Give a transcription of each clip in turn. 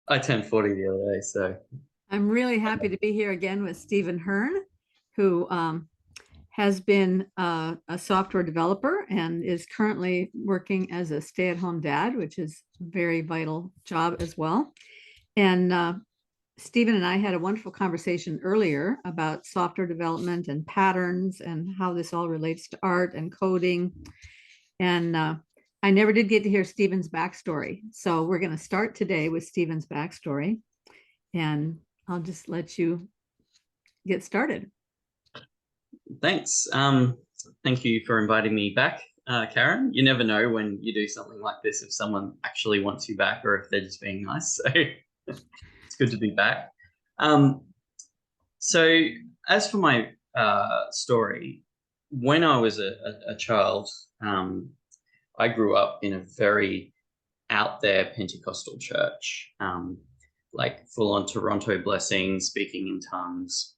I turned 40 the other day, so I'm really happy to be here again with Stephen Hurn, who has been a software developer and is currently working as a stay-at-home dad, which is a very vital job as well. And Stephen and I had a wonderful conversation earlier about software development and patterns and how this all relates to art and coding. And I never did get to hear Stephen's backstory. So we're going to start today with Stephen's backstory. And I'll just let you get started. thanks. Thank you for inviting me back, Karen. You never know when you do something like this if someone actually wants you back or if they're just being nice. So it's good to be back. Um, so as for my story, when I was a child, I grew up in a very out there Pentecostal church, like full on Toronto blessing, speaking in tongues,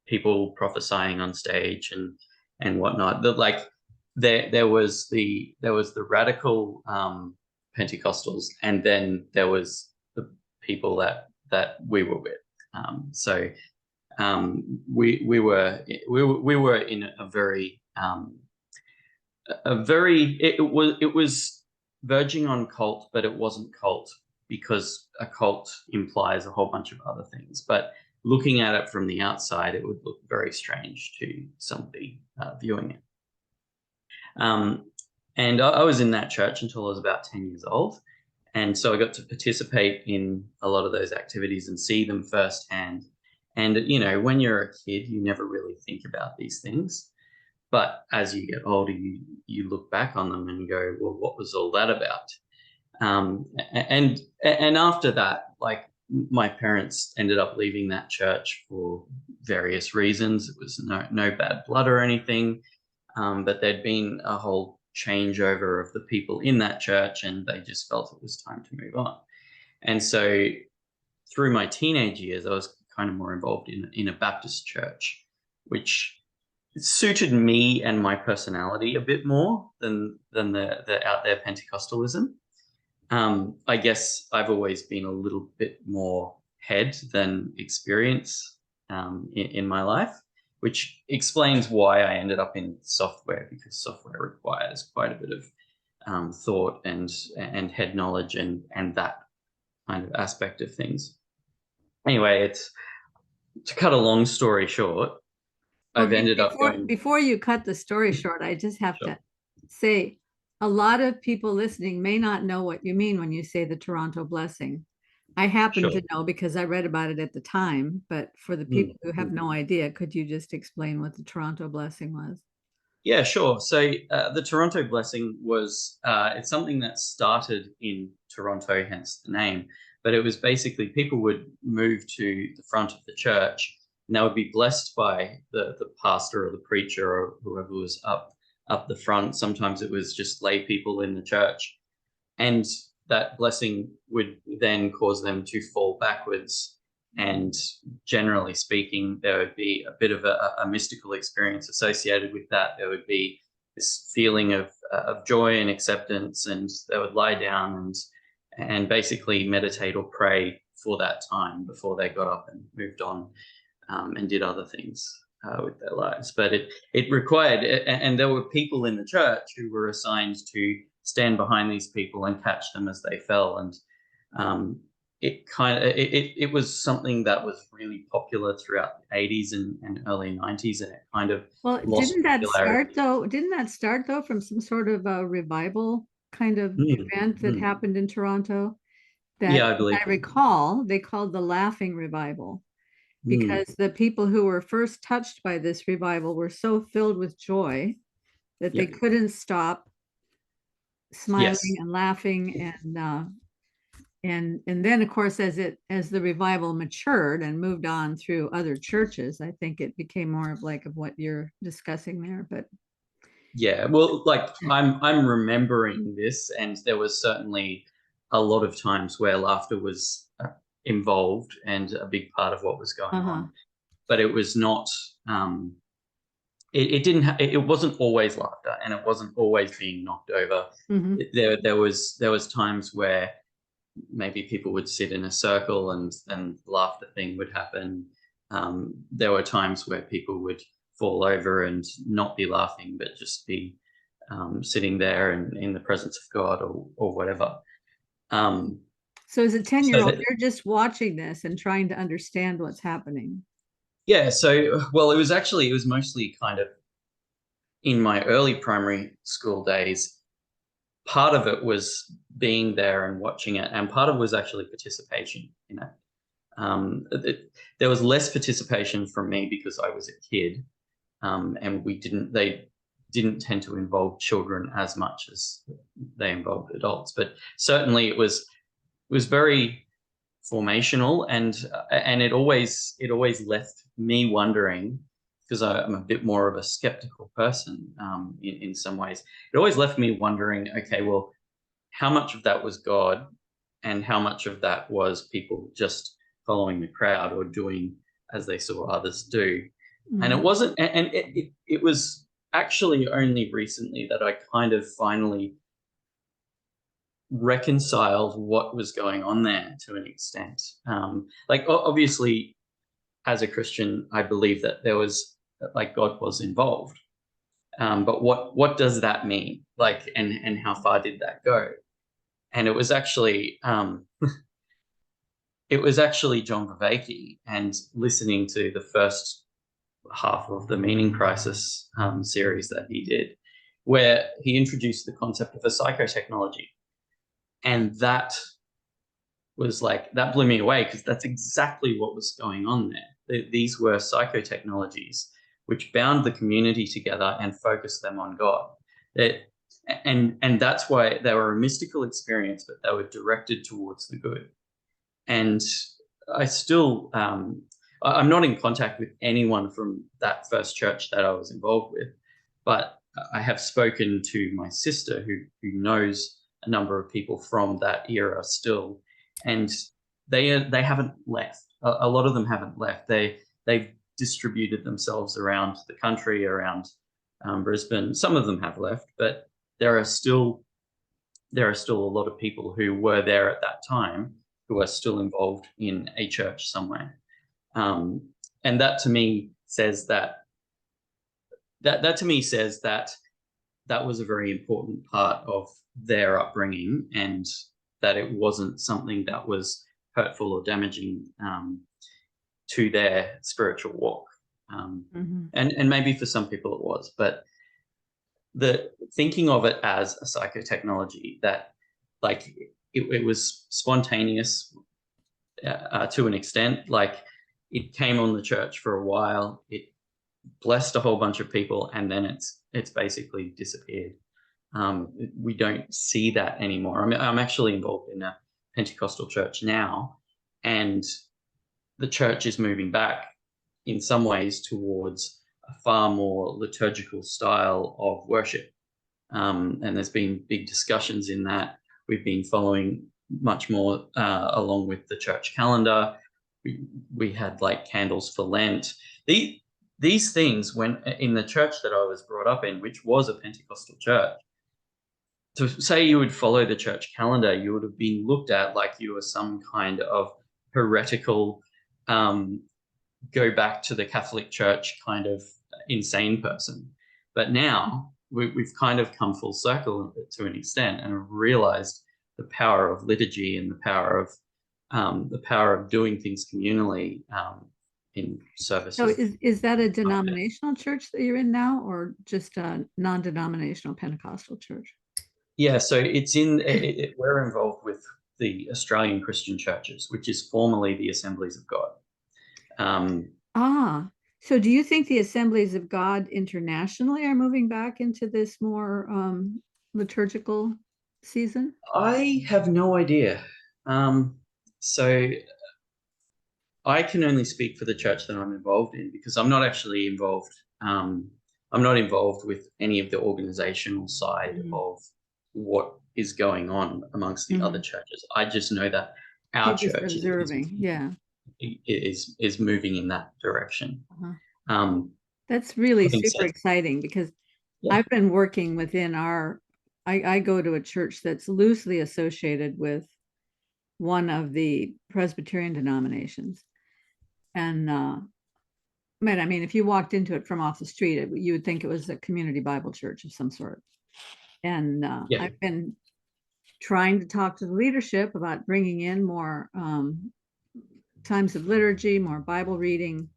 people prophesying on stage and whatnot. That like there was the radical Pentecostals, and then there was the people that we were with. So we were in it was verging on cult, but it wasn't cult because a cult implies a whole bunch of other things. But looking at it from the outside, it would look very strange to somebody viewing it. And I was in that church until I was about 10 years old. And so I got to participate in a lot of those activities and see them firsthand. And, when you're a kid, you never really think about these things. But as you get older, you look back on them and you go, well, what was all that about? And after that, like my parents ended up leaving that church for various reasons. It was no bad blood or anything, but there'd been a whole changeover of the people in that church, and they just felt it was time to move on. And so through my teenage years, I was kind of more involved in a Baptist church, which suited me and my personality a bit more than the out there Pentecostalism. I guess I've always been a little bit more head than experience in my life, which explains why I ended up in software, because software requires quite a bit of thought and head knowledge and that kind of aspect of things. Anyway, it's to cut a long story short, Well, I've ended up going. before you cut the story short, I just have Sure, to say a lot of people listening may not know what you mean when you say the Toronto blessing. I happen to sure. know because I read about it at the time, but for the Mm, people who have mm. no idea, could you just explain what the Toronto blessing was? Yeah, sure. So the Toronto blessing was it's something that started in Toronto, hence the name. But it was basically people would move to the front of the church, and they would be blessed by the pastor or the preacher or whoever was up the front. Sometimes it was just lay people in the church, and that blessing would then cause them to fall backwards. And generally speaking, there would be a bit of a mystical experience associated with that. There would be this feeling of joy and acceptance, and they would lie down and basically meditate or pray for that time before they got up and moved on and did other things with their lives. But it required, and there were people in the church who were assigned to stand behind these people and catch them as they fell. And it was something that was really popular throughout the 80s and early 90s, and it kind of Well, lost popularity. Didn't that start though from some sort of a revival kind of Mm, event that mm. happened in Toronto Yeah, that I believe. I recall they called the Laughing Revival, Mm, because the people who were first touched by this revival were so filled with joy that they yep. couldn't stop smiling Yes. and laughing, and then of course as the revival matured and moved on through other churches, I think it became more of like of what you're discussing there. But Yeah. Well, like I'm remembering this, and there was certainly a lot of times where laughter was involved and a big part of what was going uh-huh. on. But it was not. It didn't. It wasn't always laughter, and it wasn't always being knocked over. Hmm. There was times where maybe people would sit in a circle and laughter thing would happen. There were times where people would fall over and not be laughing, but just be sitting there and in the presence of God or whatever. So as a 10-year-old, that, you're just watching this and trying to understand what's happening. yeah. So, well, it was mostly kind of in my early primary school days. Part of it was being there and watching it, and part of it was actually participation in it. There was less participation from me because I was a kid, and they didn't tend to involve children as much as they involved adults. But certainly it was very formational, and it always left me wondering, because I'm a bit more of a skeptical person in some ways. It always left me wondering, okay, well, how much of that was God and how much of that was people just following the crowd or doing as they saw others do? And it wasn't, and it was actually only recently that I kind of finally reconciled what was going on there to an extent. Like, obviously, as a Christian, I believe that there was, like, God was involved. But what does that mean? Like, and how far did that go? And it was actually John Vervaeke, and listening to the first half of the Meaning Crisis series that he did, where he introduced the concept of a psychotechnology. And that blew me away, because that's exactly what was going on there. These were psychotechnologies which bound the community together and focused them on God. And that's why they were a mystical experience, but they were directed towards the good. And I still, I'm not in contact with anyone from that first church that I was involved with, but I have spoken to my sister who knows a number of people from that era still, and they haven't left. A lot of them haven't left. They've distributed themselves around the country, around Brisbane. Some of them have left, but there are still a lot of people who were there at that time who are still involved in a church somewhere. And that to me says that was a very important part of their upbringing, and that it wasn't something that was hurtful or damaging to their spiritual walk. And maybe for some people it was, but the thinking of it as a psychotechnology, that, like, it was spontaneous to an extent. Like, it came on the church for a while, it blessed a whole bunch of people, and then it's basically disappeared. We don't see that anymore. I mean, I'm actually involved in a Pentecostal church now, and the church is moving back in some ways towards a far more liturgical style of worship. And there's been big discussions in that. We've been following much more along with the church calendar. We had, like, candles for Lent. These things, when in the church that I was brought up in, which was a Pentecostal church, to say you would follow the church calendar, you would have been looked at like you were some kind of heretical, go back to the Catholic Church kind of insane person. But now we've kind of come full circle to an extent, and realized the power of liturgy and the power of doing things communally in services. So is that a denominational church that you're in now, or just a non-denominational Pentecostal church? Yeah, so we're involved with the Australian Christian Churches, which is formerly the Assemblies of God. So do you think the Assemblies of God internationally are moving back into this more liturgical season? I have no idea. So I can only speak for the church that I'm involved in, because I'm not actually involved. I'm not involved with any of the organizational side of what is going on amongst the other churches. I just know that our You're just church observing, is moving in that direction. That's really having super said- exciting, because Yeah. I've been working within I go to a church that's loosely associated with one of the Presbyterian denominations. And I mean, if you walked into it from off the street, you would think it was a community Bible church of some sort. And Yeah. I've been trying to talk to the leadership about bringing in more times of liturgy, more Bible reading,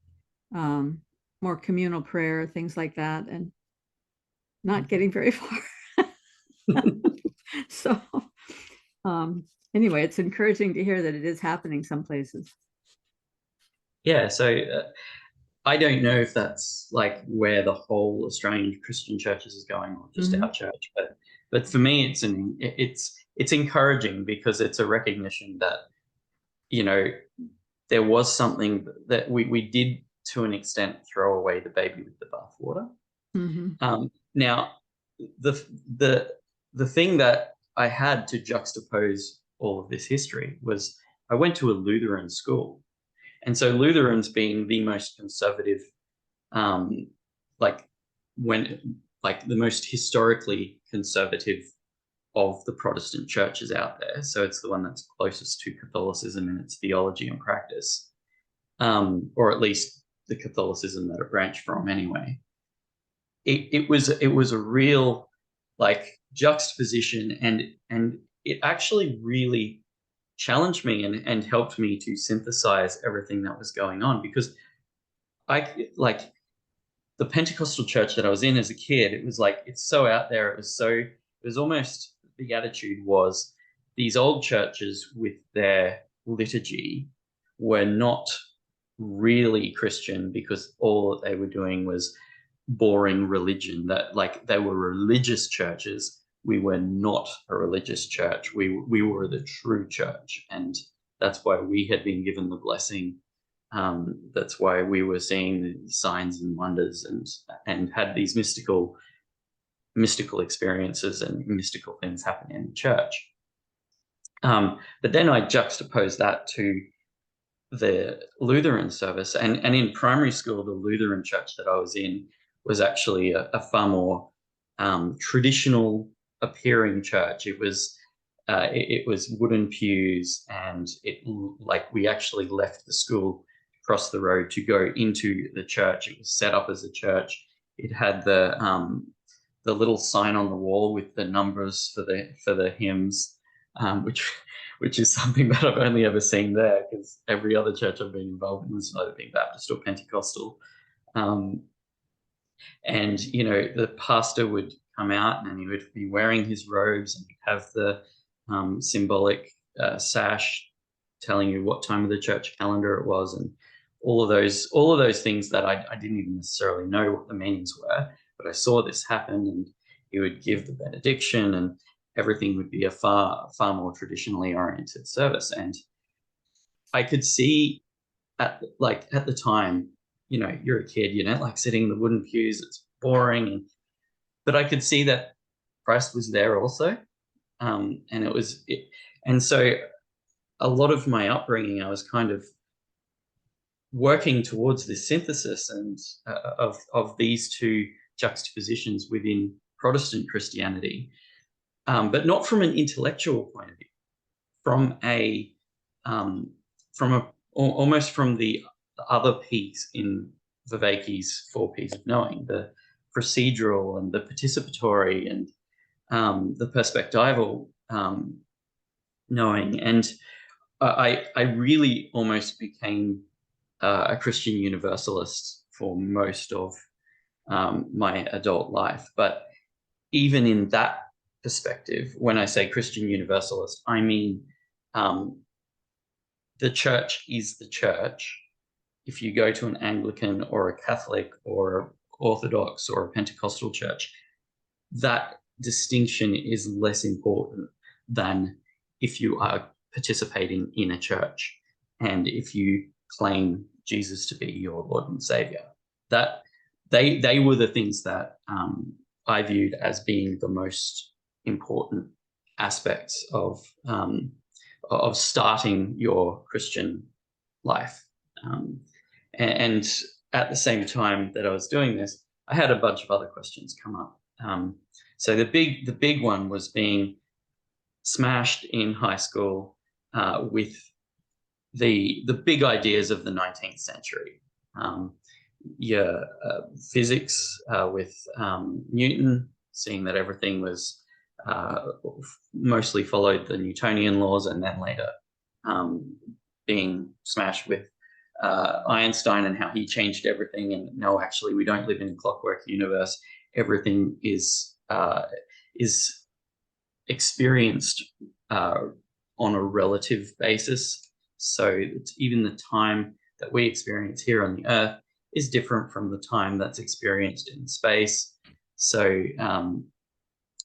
more communal prayer, things like that, and not getting very far. So anyway, it's encouraging to hear that it is happening some places. Yeah, so I don't know if that's like where the whole Australian Christian churches is going, or just our church. But for me, it's encouraging, because it's a recognition that, you know, there was something that we did to an extent throw away the baby with the bathwater. Now, the thing that I had to juxtapose all of this history was I went to a Lutheran school. And so Lutherans being the most conservative, like the most historically conservative of the Protestant churches out there. So it's the one that's closest to Catholicism in its theology and practice, or at least the Catholicism that it branched from anyway. It was a real like juxtaposition, and it actually really challenged me and helped me to synthesize everything that was going on, because I like the Pentecostal church that I was in as a kid. It was like, it's so out there. It was almost, the attitude was these old churches with their liturgy were not really Christian, because all that they were doing was boring religion, that like they were religious churches. We were not a religious church. We were the true church, and that's why we had been given the blessing. That's why we were seeing the signs and wonders, and had these mystical experiences and mystical things happening in the church. But then I juxtaposed that to the Lutheran service, and in primary school, the Lutheran church that I was in was actually a far more traditional appearing church. It was wooden pews, and we actually left the school across the road to go into the church. It was set up as a church. It had the little sign on the wall with the numbers for the hymns, which is something that I've only ever seen there, because every other church I've been involved in has either been Baptist or Pentecostal. And, you know, the pastor would come out and he would be wearing his robes, and have the symbolic sash telling you what time of the church calendar it was, and all of those things that I didn't even necessarily know what the meanings were, but I saw this happen, and he would give the benediction, and everything would be a far more traditionally oriented service. And I could see at the time, you know, you're a kid, you don't like sitting in the wooden pews, it's boring, but I could see that Christ was there also. And so a lot of my upbringing, I was kind of working towards this synthesis and of these two juxtapositions within Protestant Christianity, but not from an intellectual point of view, almost from the other piece in Vervaeke's 4 P's of knowing, the procedural and the participatory and the perspectival knowing. And I really almost became a Christian universalist for most of my adult life. But even in that perspective, when I say Christian universalist, I mean the church is the church. If you go to an Anglican or a Catholic or Orthodox or a Pentecostal church, that distinction is less important than if you are participating in a church and if you claim Jesus to be your Lord and Savior. That they were the things that I viewed as being the most important aspects of starting your Christian life. And at the same time that I was doing this, I had a bunch of other questions come up. So the big one was being smashed in high school with the big ideas of the 19th century. Physics with Newton, seeing that everything was mostly followed the Newtonian laws, and then later being smashed with Einstein and how he changed everything. And no, actually, we don't live in a clockwork universe. Everything is experienced on a relative basis. So even the time that we experience here on the Earth is different from the time that's experienced in space. So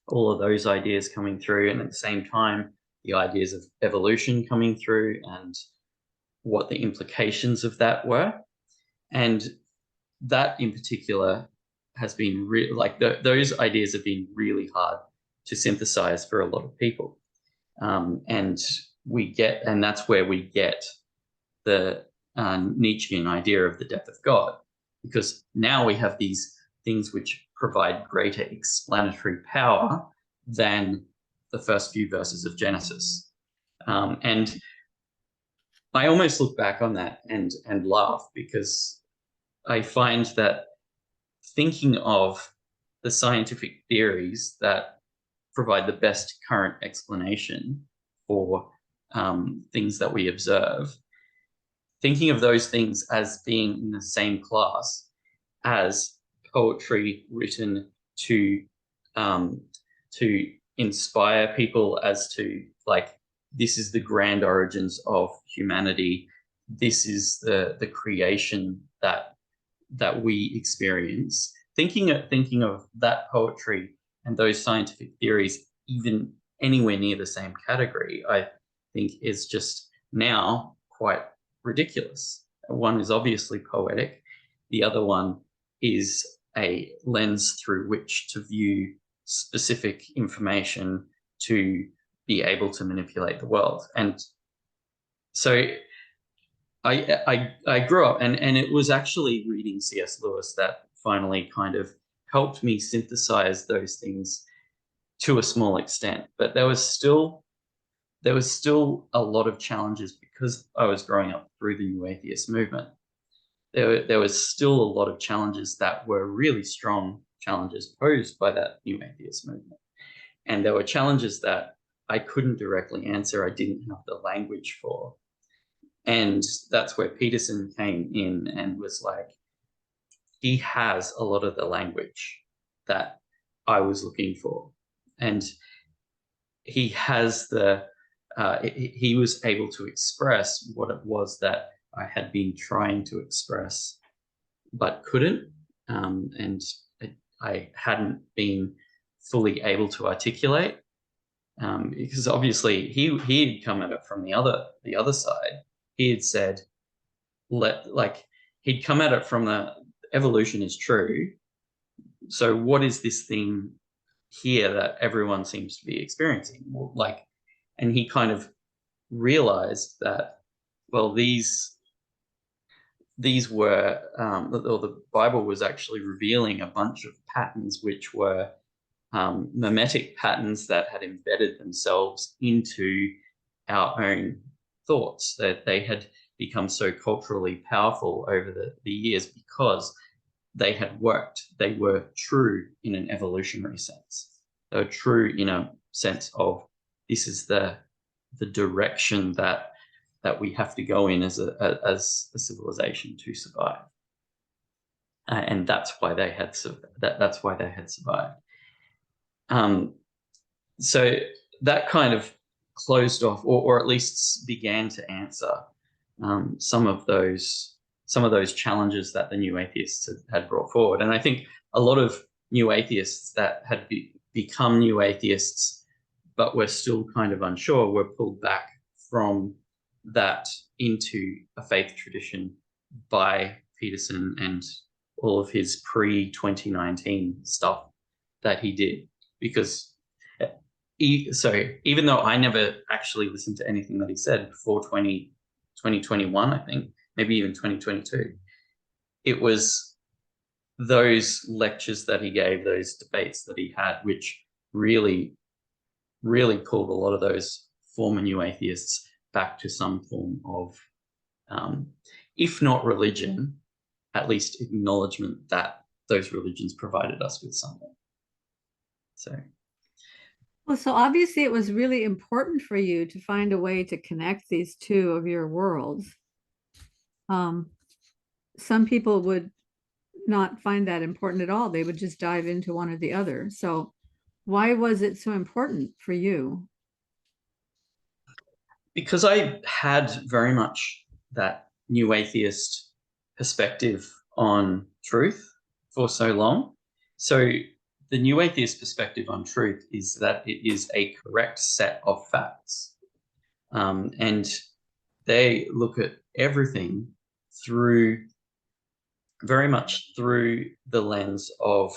all of those ideas coming through, and at the same time, the ideas of evolution coming through and what the implications of that were. And that in particular has been those ideas have been really hard to synthesize for a lot of people. And that's where we get the Nietzschean idea of the death of God, because now we have these things which provide greater explanatory power than the first few verses of Genesis. And I almost look back on that and laugh, because I find that thinking of the scientific theories that provide the best current explanation for things that we observe, thinking of those things as being in the same class as poetry written to inspire people as to, like, this is the grand origins of humanity. This is the creation that we experience. Thinking of that poetry and those scientific theories even anywhere near the same category, I think is just now quite ridiculous. One is obviously poetic. The other one is a lens through which to view specific information to be able to manipulate the world. And so I grew up, and it was actually reading C.S. Lewis that finally kind of helped me synthesize those things to a small extent. But there was still a lot of challenges, because I was growing up through the New Atheist movement. There was still a lot of challenges that were really strong challenges posed by that New Atheist movement. And there were challenges that I couldn't directly answer, I didn't have the language for. And that's where Peterson came in and was like, he has a lot of the language that I was looking for. And he has he was able to express what it was that I had been trying to express but couldn't, and I hadn't been fully able to articulate, because obviously he had come at it from the other side. He had said, he'd come at it from the evolution is true. So what is this thing here that everyone seems to be experiencing? And he kind of realized that, well, these were, or the Bible was actually revealing a bunch of patterns which were mimetic patterns that had embedded themselves into our own thoughts, that they had become so culturally powerful over the years because they had worked. They were true in an evolutionary sense. They were true in a sense of, this is the direction that we have to go in as a civilization to survive, and that's why they had survived. So that kind of closed off, or at least began to answer some of those challenges that the New Atheists had brought forward. And I think a lot of New Atheists that had become New Atheists but were still kind of unsure were pulled back from that into a faith tradition by Peterson and all of his pre-2019 stuff that he did. Because even though I never actually listened to anything that he said before 2021, I think, maybe even 2022, it was those lectures that he gave, those debates that he had, which really, really pulled a lot of those former New Atheists back to some form of, if not religion, at least acknowledgement that those religions provided us with something. So, Well, so obviously it was really important for you to find a way to connect these two of your worlds. Some people would not find that important at all. They would just dive into one or the other. So why was it so important for you? because I had very much that new atheist perspective on truth for so long. So the new atheist perspective on truth is that it is a correct set of facts. And they look at everything through very much through the lens of,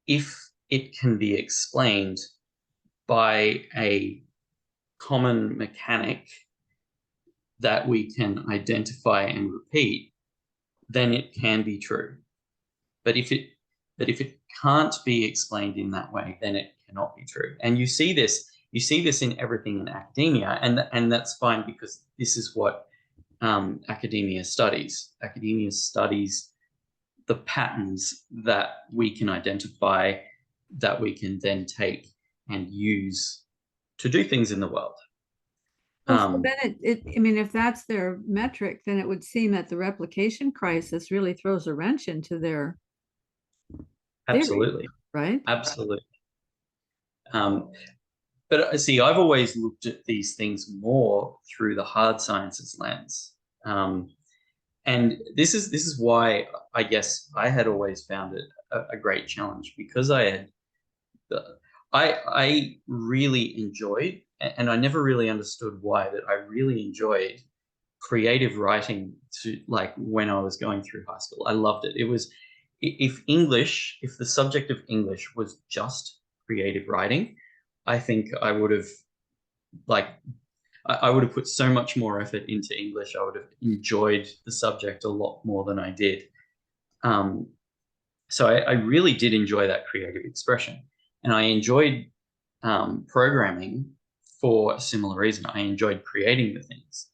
if it can be explained by a common mechanic that we can identify and repeat, then it can be true. But if it can't be explained in that way, then it cannot be true. And you see this in everything in academia, and that's fine, because this is what academia studies. Academia studies the patterns that we can identify, that we can then take and use to do things in the world. Well, so then I mean, if that's their metric, then it would seem that the replication crisis really throws a wrench into their theory, Absolutely. right? Absolutely. But see, I've always looked at these things more through the hard sciences lens. And this is why I guess I had always found it a great challenge, because I really enjoyed, and I never really understood why, that I really enjoyed creative writing like when I was going through high school. I loved it. It was, if the subject of English was just creative writing, I think I would have, like, I would have put so much more effort into English. I would have enjoyed the subject a lot more than I did. So I really did enjoy that creative expression, and I enjoyed programming for a similar reason. I enjoyed creating the things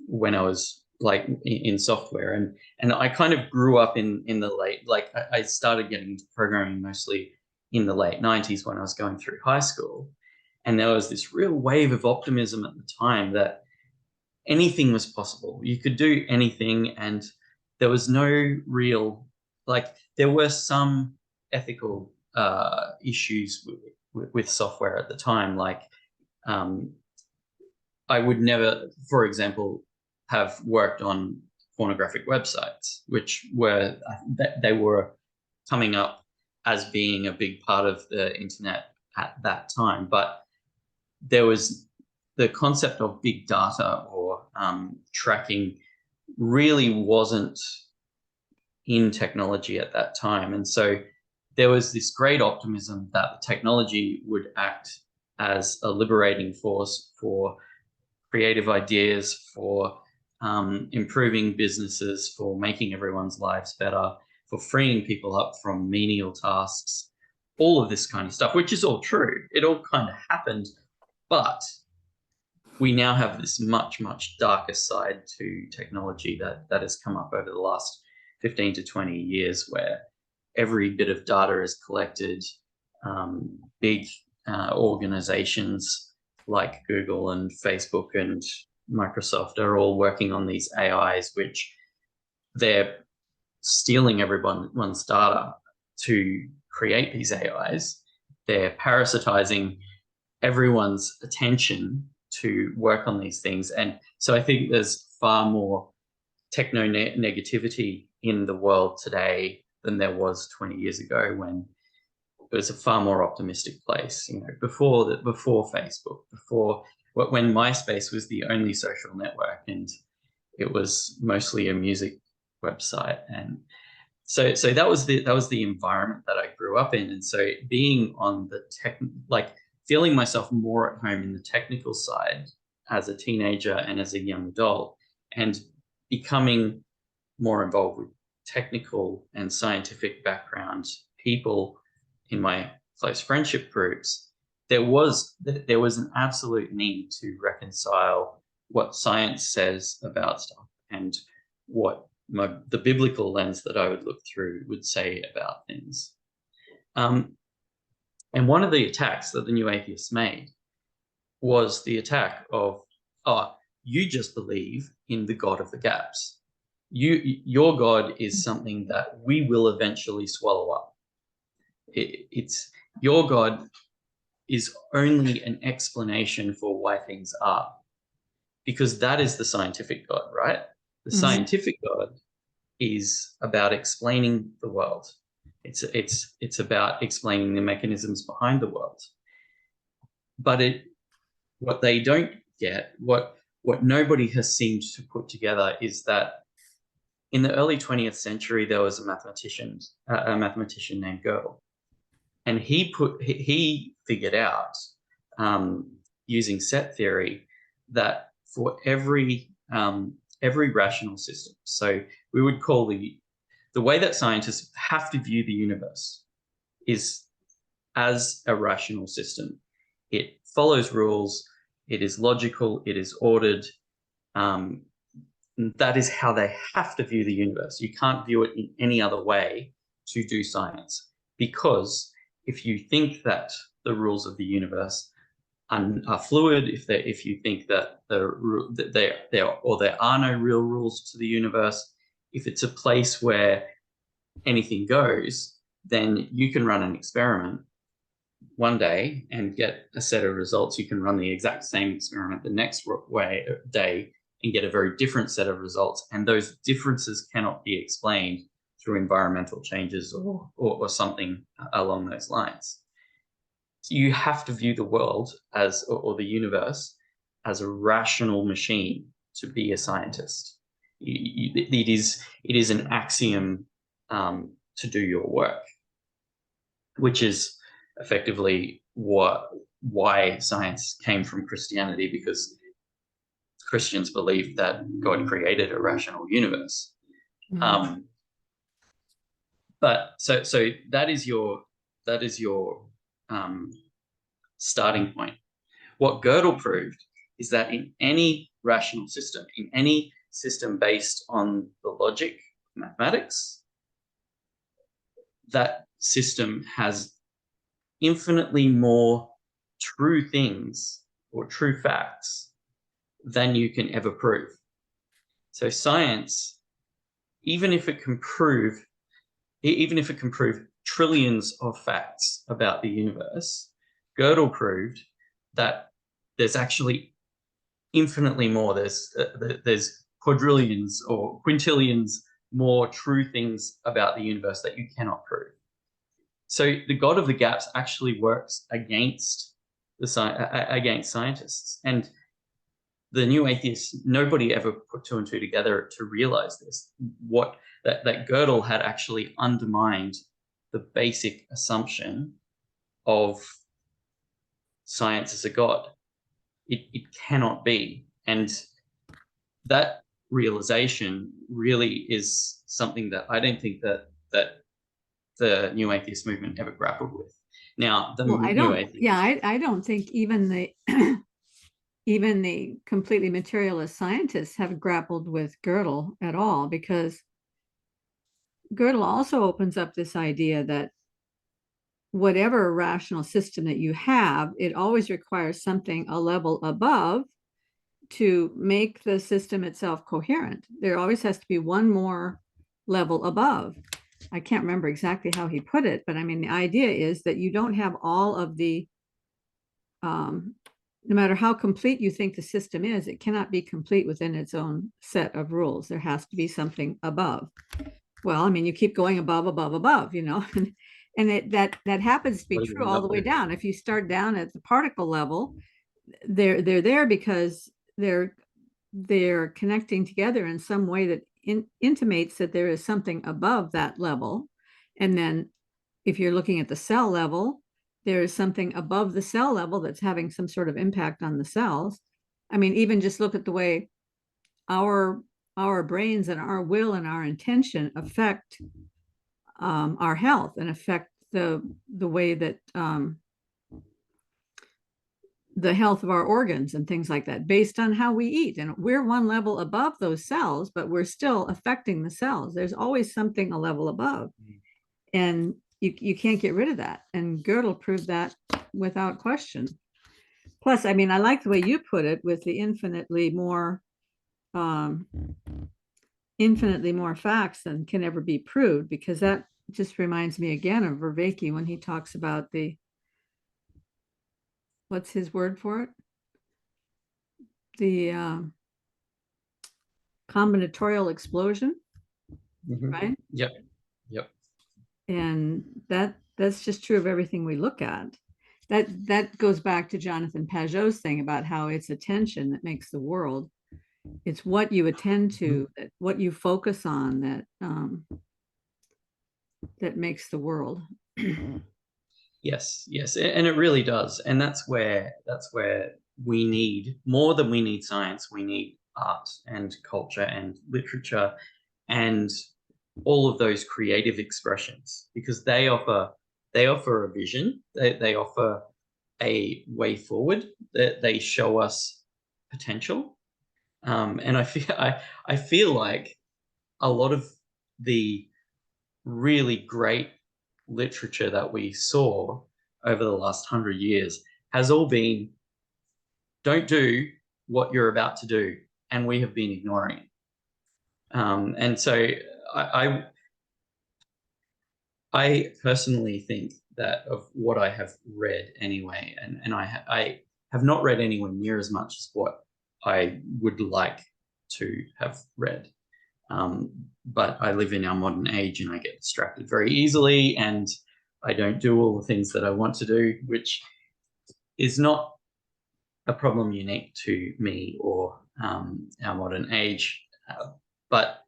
when I was like in software, and I kind of grew up in the late, like I started getting into programming mostly in the late 90s when I was going through high school. And there was this real wave of optimism at the time that anything was possible. You could do anything, and there was no real, like, there were some ethical issues with software at the time. Like, I would never, for example, have worked on pornographic websites, which were, they were coming up as being a big part of the internet at that time. But there was the concept of big data, or tracking, really wasn't in technology at that time. And so there was this great optimism that the technology would act as a liberating force for creative ideas, for improving businesses, for making everyone's lives better, for freeing people up from menial tasks, all of this kind of stuff, which is all true. It all kind of happened. But we now have this much, much darker side to technology that has come up over the last 15 to 20 years, where every bit of data is collected. Big organizations like Google and Facebook and Microsoft are all working on these AIs, which they're stealing everyone's data to create these AIs. They're parasitizing everyone's attention to work on these things. And so I think there's far more techno negativity in the world today than there was 20 years ago, when it was a far more optimistic place. You know, before Facebook, when MySpace was the only social network, and it was mostly a music website. And so that was the environment that I grew up in. And so being on the feeling myself more at home in the technical side as a teenager and as a young adult, and becoming more involved with technical and scientific background people in my close friendship groups, there was an absolute need to reconcile what science says about stuff and what the biblical lens that I would look through would say about things. And one of the attacks that the new atheists made was the attack of, oh, you just believe in the God of the gaps. Your God is something that we will eventually swallow up. It's your God is only an explanation for why things are, because that is the scientific God, right? The scientific God is about explaining the world. It's about explaining the mechanisms behind the world. But what they don't get, what nobody has seemed to put together, is that in the early 20th century there was a mathematician named Gödel, and he figured out using set theory that for every rational system, so we would call the way that scientists have to view the universe is as a rational system. It follows rules, it is logical, it is ordered. That is how they have to view the universe. You can't view it in any other way to do science, because if you think that the rules of the universe are fluid, if you think that there are no real rules to the universe, if it's a place where anything goes, then you can run an experiment one day and get a set of results. You can run the exact same experiment the next day and get a very different set of results. And those differences cannot be explained through environmental changes or something along those lines. So you have to view the world or the universe as a rational machine to be a scientist. It is an axiom to do your work, which is effectively why science came from Christianity, because Christians believed that God created a rational universe. But so that is your starting point. What Gödel proved is that in any rational system, in any system based on the logic of mathematics, that system has infinitely more true things or true facts than you can ever prove. So science, even if it can prove trillions of facts about the universe, Gödel proved that there's actually infinitely more. There's quadrillions or quintillions more true things about the universe that you cannot prove. So the God of the gaps actually works against scientists. And the new atheists, nobody ever put two and two together to realize this, that Gödel had actually undermined the basic assumption of science as a God. It cannot be. And that realization really is something that I don't think that the new atheist movement ever grappled with. Now, I don't think even the completely materialist scientists have grappled with Gödel at all, because Gödel also opens up this idea that whatever rational system that you have, it always requires something a level above to make the system itself coherent. There always has to be one more level above. I can't remember exactly how he put it, but I mean, the idea is that you don't have all of the, no matter how complete you think the system is, it cannot be complete within its own set of rules. There has to be something above. Well, I mean, you keep going above, and that happens to be true all the way down. If you start down at the particle level, they're there because they're connecting together in some way that intimates that there is something above that level. And then if you're looking at the cell level, there is something above the cell level that's having some sort of impact on the cells. I mean, even just look at the way our brains and our will and our intention affect our health and affect the way that the health of our organs and things like that based on how we eat. And we're one level above those cells, but we're still affecting the cells. There's always something a level above. And you can't get rid of that. And Godel proved that without question. Plus, I mean, I like the way you put it with the infinitely more facts than can ever be proved, because that just reminds me again of Vervaeke when he talks about what's his word for it? The combinatorial explosion, right? Yep. And that's just true of everything we look at. That goes back to Jonathan Pageau's thing about how it's attention that makes the world. It's what you attend to, what you focus on, that makes the world. Yes, and it really does. And that's where we need, more than we need science, we need art and culture and literature and all of those creative expressions, because they offer a vision, they offer a way forward, that they show us potential. And I feel like a lot of the really great literature that we saw over the last 100 years has all been, don't do what you're about to do, and we have been ignoring it. And so I personally think that, of what I have read anyway, and I have not read anywhere near as much as what I would like to have read. But I live in our modern age and I get distracted very easily, and I don't do all the things that I want to do, which is not a problem unique to me or our modern age. But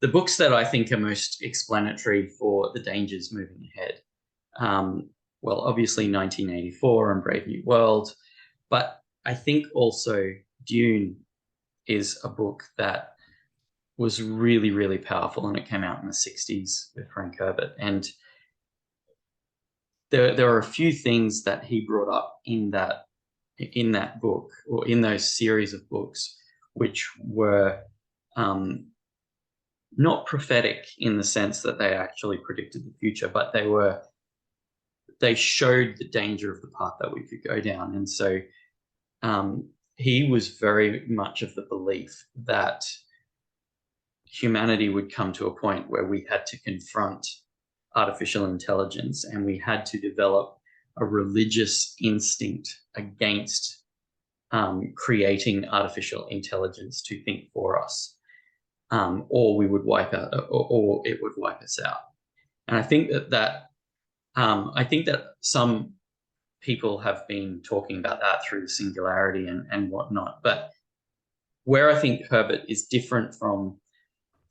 the books that I think are most explanatory for the dangers moving ahead, well, obviously 1984 and Brave New World, but I think also Dune is a book that was really, really powerful, and it came out in the 60s with Frank Herbert. And there are a few things that he brought up in that book, or in those series of books, which were not prophetic in the sense that they actually predicted the future, but they showed the danger of the path that we could go down. And so he was very much of the belief that humanity would come to a point where we had to confront artificial intelligence, and we had to develop a religious instinct against creating artificial intelligence to think for us, or we would wipe out, or it would wipe us out. And I think that some people have been talking about that through the singularity and whatnot. But where I think Herbert is different from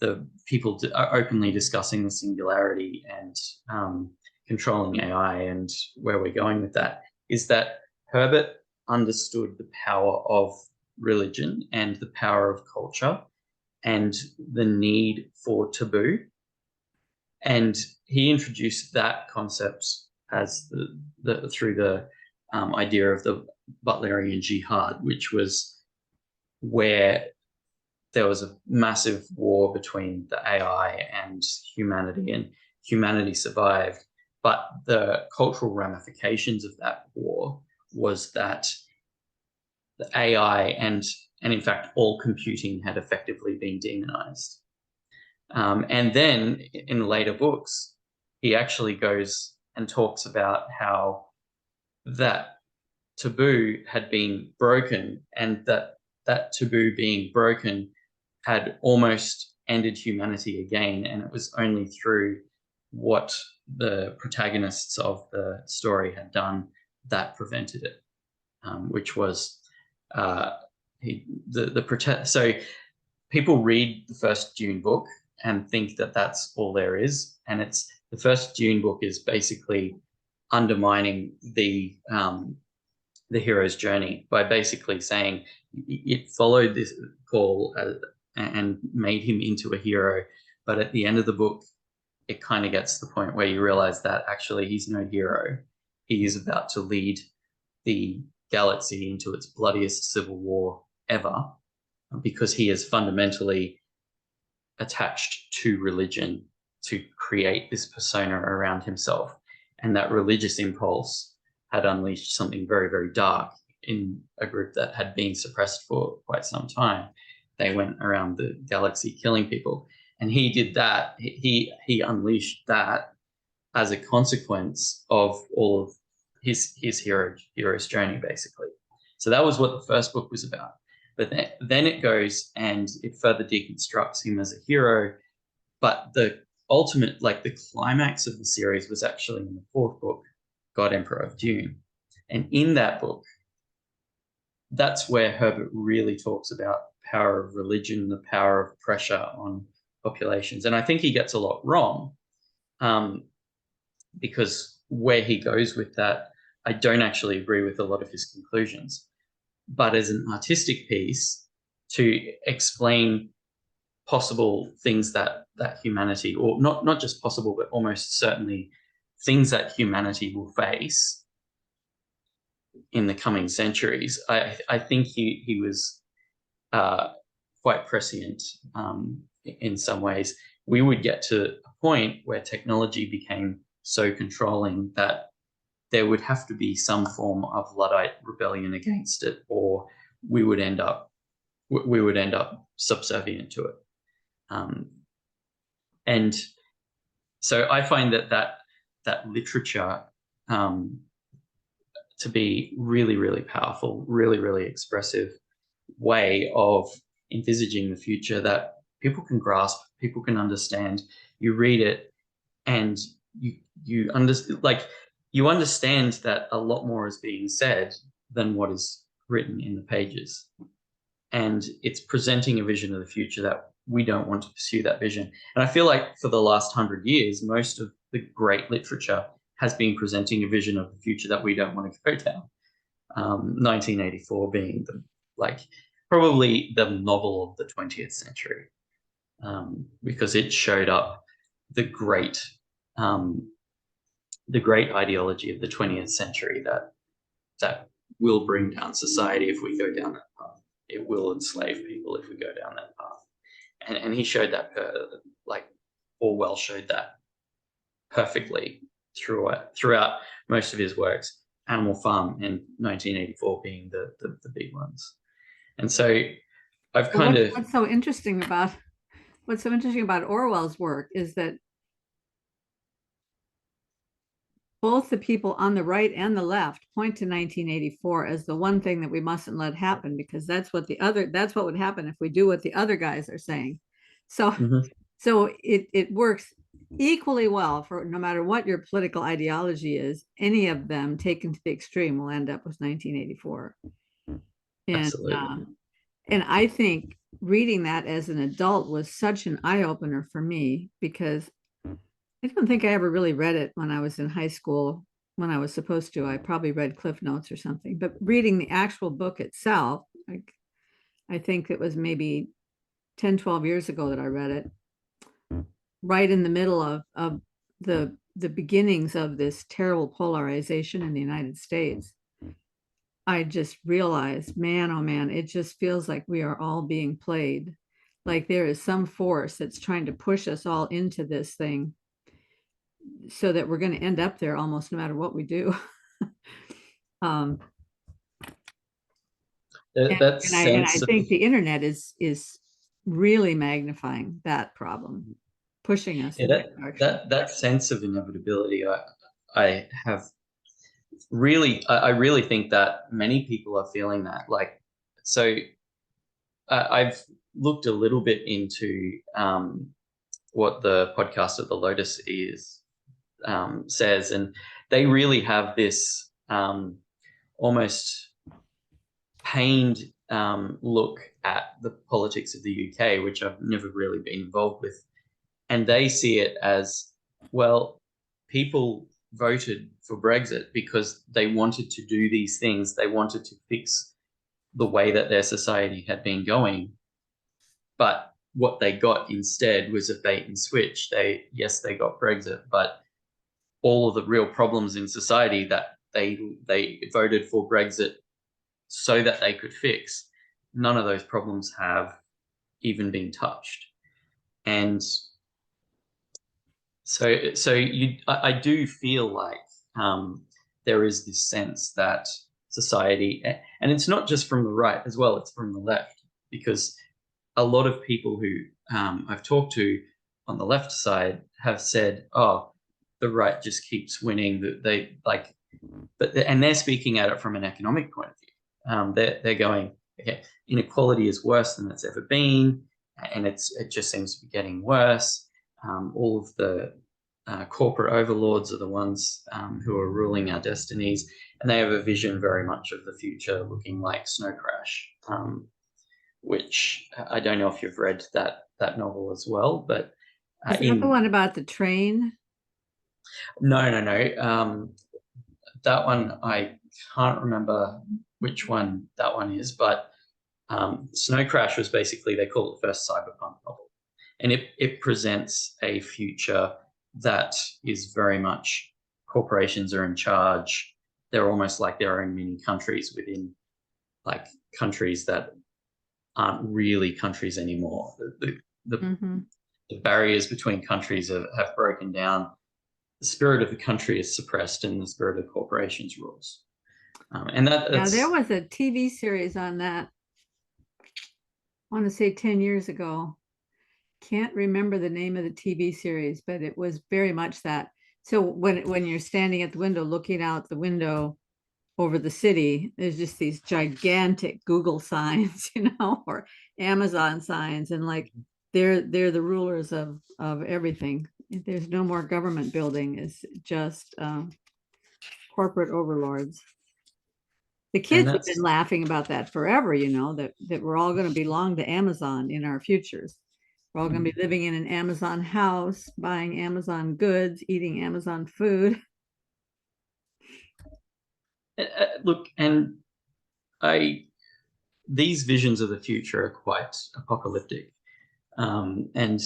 the people openly discussing the singularity and controlling AI, and where we're going with that, is that Herbert understood the power of religion and the power of culture and the need for taboo. And he introduced that concept as through the idea of the Butlerian jihad, which was where there was a massive war between the AI and humanity, and humanity survived. But the cultural ramifications of that war was that the AI and in fact all computing had effectively been demonized. And then in later books, he actually goes and talks about how that taboo had been broken, and that taboo being broken had almost ended humanity again. And it was only through what the protagonists of the story had done that prevented it, which was so people read the first Dune book and think that that's all there is. And it's the first Dune book is basically undermining the hero's journey by basically saying it followed this call and made him into a hero. But at the end of the book, it kind of gets to the point where you realize that actually he's no hero. He is about to lead the galaxy into its bloodiest civil war ever, because he is fundamentally attached to religion to create this persona around himself. And that religious impulse had unleashed something very, very dark in a group that had been suppressed for quite some time. They went around the galaxy killing people. And he did that. He unleashed that as a consequence of all of his hero's journey, basically. So that was what the first book was about. But then it goes and it further deconstructs him as a hero. But the ultimate, like the climax of the series, was actually in the fourth book, God, Emperor of Dune. And in that book, that's where Herbert really talks about power of religion, the power of pressure on populations. And I think he gets a lot wrong, because where he goes with that, I don't actually agree with a lot of his conclusions. But as an artistic piece to explain possible things that humanity, or not just possible, but almost certainly things that humanity will face in the coming centuries, I think he was quite prescient in some ways. We would get to a point where technology became so controlling that there would have to be some form of Luddite rebellion against it, or we would end up subservient to it. And so I find that literature to be really, really powerful, really, really expressive way of envisaging the future that people can grasp, people can understand. You read it and you understand that a lot more is being said than what is written in the pages. And it's presenting a vision of the future that we don't want to pursue that vision. And I feel like for the last 100 years, most of the great literature has been presenting a vision of the future that we don't want to go down. 1984 being probably the novel of the 20th century, because it showed up the great ideology of the 20th century that will bring down society if we go down that path. It will enslave people if we go down that path. And he showed that, Orwell showed that perfectly throughout most of his works, Animal Farm and 1984 being the big ones. And so I've what's so interesting about Orwell's work is that both the people on the right and the left point to 1984 as the one thing that we mustn't let happen, because that's what would happen if we do what the other guys are saying. So, so it works equally well for no matter what your political ideology is. Any of them taken to the extreme will end up with 1984. And I think reading that as an adult was such an eye-opener for me, because I don't think I ever really read it when I was in high school, when I was supposed to. I probably read Cliff Notes or something, but reading the actual book itself, I think it was maybe 10, 12 years ago that I read it, right in the middle of the beginnings of this terrible polarization in the United States. I just realized, man, oh man, it just feels like we are all being played. Like there is some force that's trying to push us all into this thing so that we're going to end up there almost no matter what we do. And I think the internet is really magnifying that problem, pushing us. That sense of inevitability, I have really, I really think that many people are feeling that. I've looked a little bit into what the podcast of the Lotus says, and they really have this almost pained look at the politics of the UK, which I've never really been involved with. And they see it as, well, people voted for Brexit because they wanted to do these things. They wanted to fix the way that their society had been going. But what they got instead was a bait and switch. They got Brexit, but all of the real problems in society that they voted for Brexit so that they could fix, none of those problems have even been touched. And I do feel like there is this sense that society, and it's not just from the right as well, it's from the left, because a lot of people who I've talked to on the left side have said, oh, the right just keeps winning. And they're speaking at it from an economic point of view. They're going, okay, inequality is worse than it's ever been, and it just seems to be getting worse. All of the corporate overlords are the ones who are ruling our destinies, and they have a vision very much of the future looking like Snow Crash, which I don't know if you've read that novel as well, but is that the one about the train? No. That one, I can't remember which one that one is, but Snow Crash was basically, they call it the first cyberpunk novel. And it presents a future that is very much corporations are in charge. They're almost like their own mini countries within like countries that aren't really countries anymore. The barriers between countries have broken down. The spirit of the country is suppressed and the spirit of corporations rules. And there was a TV series on that, I want to say 10 years ago. Can't remember the name of the TV series, but it was very much that. So when you're standing at the window, looking out the window over the city, there's just these gigantic Google signs, or Amazon signs, and like they're the rulers of everything. There's no more government building. It's just corporate overlords. The kids have been laughing about that forever, that we're all going to belong to Amazon in our futures. We're all going to be living in an Amazon house, buying Amazon goods, eating Amazon food. Look, and these visions of the future are quite apocalyptic. And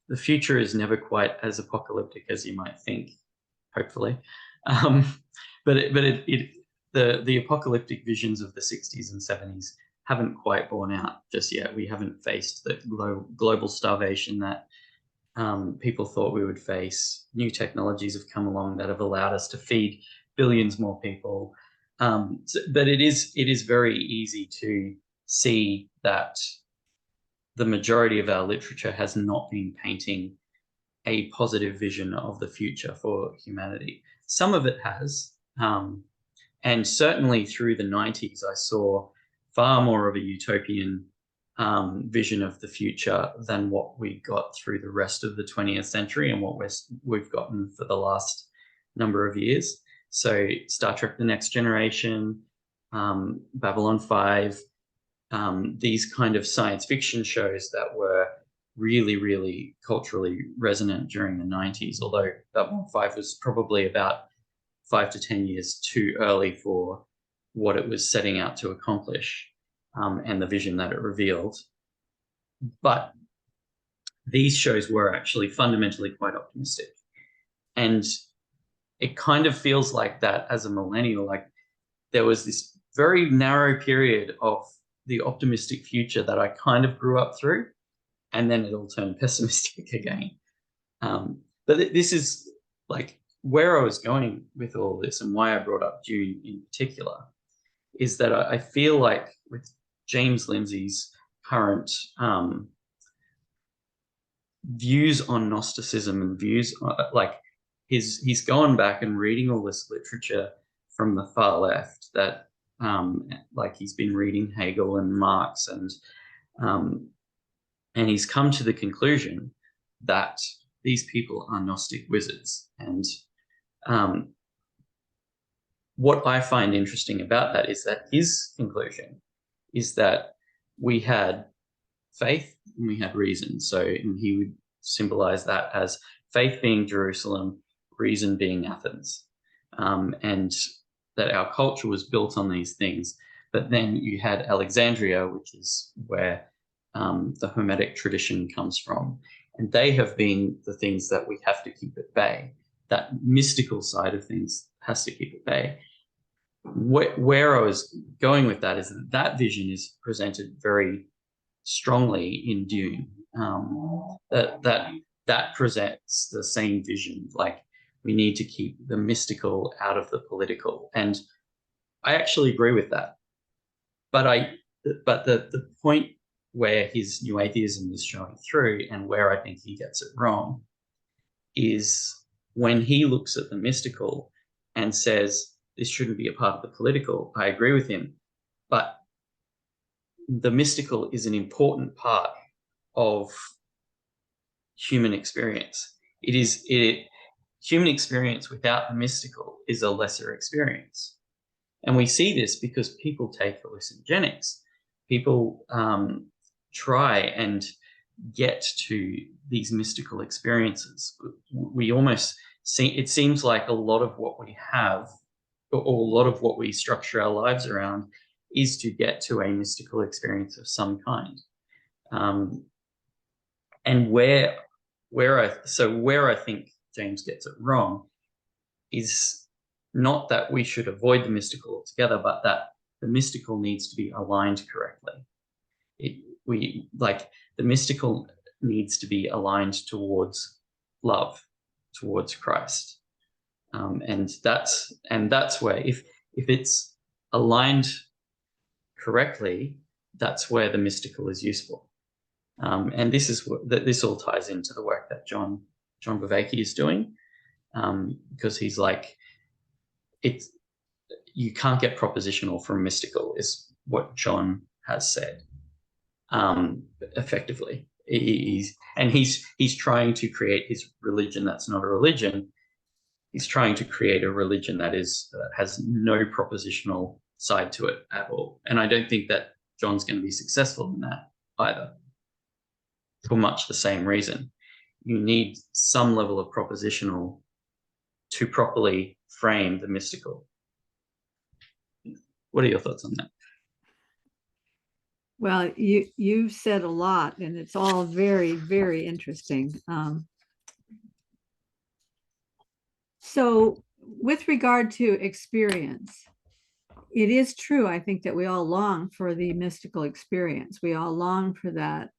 the future is never quite as apocalyptic as you might think, hopefully. But the apocalyptic visions of the 60s and 70s haven't quite borne out just yet. We haven't faced the global starvation that people thought we would face. New technologies have come along that have allowed us to feed billions more people. But it is very easy to see that the majority of our literature has not been painting a positive vision of the future for humanity. Some of it has, and certainly through the 90s, I saw far more of a utopian vision of the future than what we got through the rest of the 20th century and what we've gotten for the last number of years. So Star Trek: The Next Generation, Babylon 5, these kind of science fiction shows that were really, really culturally resonant during the 90s, although Babylon 5 was probably about 5 to 10 years too early for what it was setting out to accomplish, and the vision that it revealed. But these shows were actually fundamentally quite optimistic. And it kind of feels like that as a millennial, like there was this very narrow period of the optimistic future that I kind of grew up through, and then it all turned pessimistic again. But this is like where I was going with all this, and why I brought up Dune in particular, is that I feel like with James Lindsay's current views on Gnosticism and views like he's gone back and reading all this literature from the far left that like he's been reading Hegel and Marx, and he's come to the conclusion that these people are Gnostic wizards. And what I find interesting about that is that his conclusion is that we had faith and we had reason. So, and he would symbolize that as faith being Jerusalem, reason being Athens, and that our culture was built on these things. But then you had Alexandria, which is where the Hermetic tradition comes from, and they have been the things that we have to keep at bay. That mystical side of things has to keep at bay. where I was going with that is that vision is presented very strongly in Dune. That presents the same vision. Like, we need to keep the mystical out of the political, and I actually agree with that. But the point where his new atheism is showing through, and where I think he gets it wrong, is when he looks at the mystical and says this shouldn't be a part of the political. I agree with him, but the mystical is an important part of human experience. Human experience without the mystical is a lesser experience. And we see this because people take hallucinogenics. People try and get to these mystical experiences. We almost see, it seems like a lot of what we have, or a lot of what we structure our lives around, is to get to a mystical experience of some kind. And where I think James gets it wrong is not that we should avoid the mystical altogether, but that the mystical needs to be aligned correctly. The mystical needs to be aligned towards love, towards Christ, and that's where, if it's aligned correctly, that's where the mystical is useful. And this all ties into the work that John Bevacki is doing, because he's like, you can't get propositional from mystical, is what John has said. Effectively, he's trying to create his religion that's not a religion. He's trying to create a religion that has no propositional side to it at all. And I don't think that John's going to be successful in that either, for much the same reason. You need some level of propositional to properly frame the mystical. What are your thoughts on that? Well, you've said a lot, and it's all very, very interesting. So with regard to experience, it is true, I think, that we all long for the mystical experience. We all long for that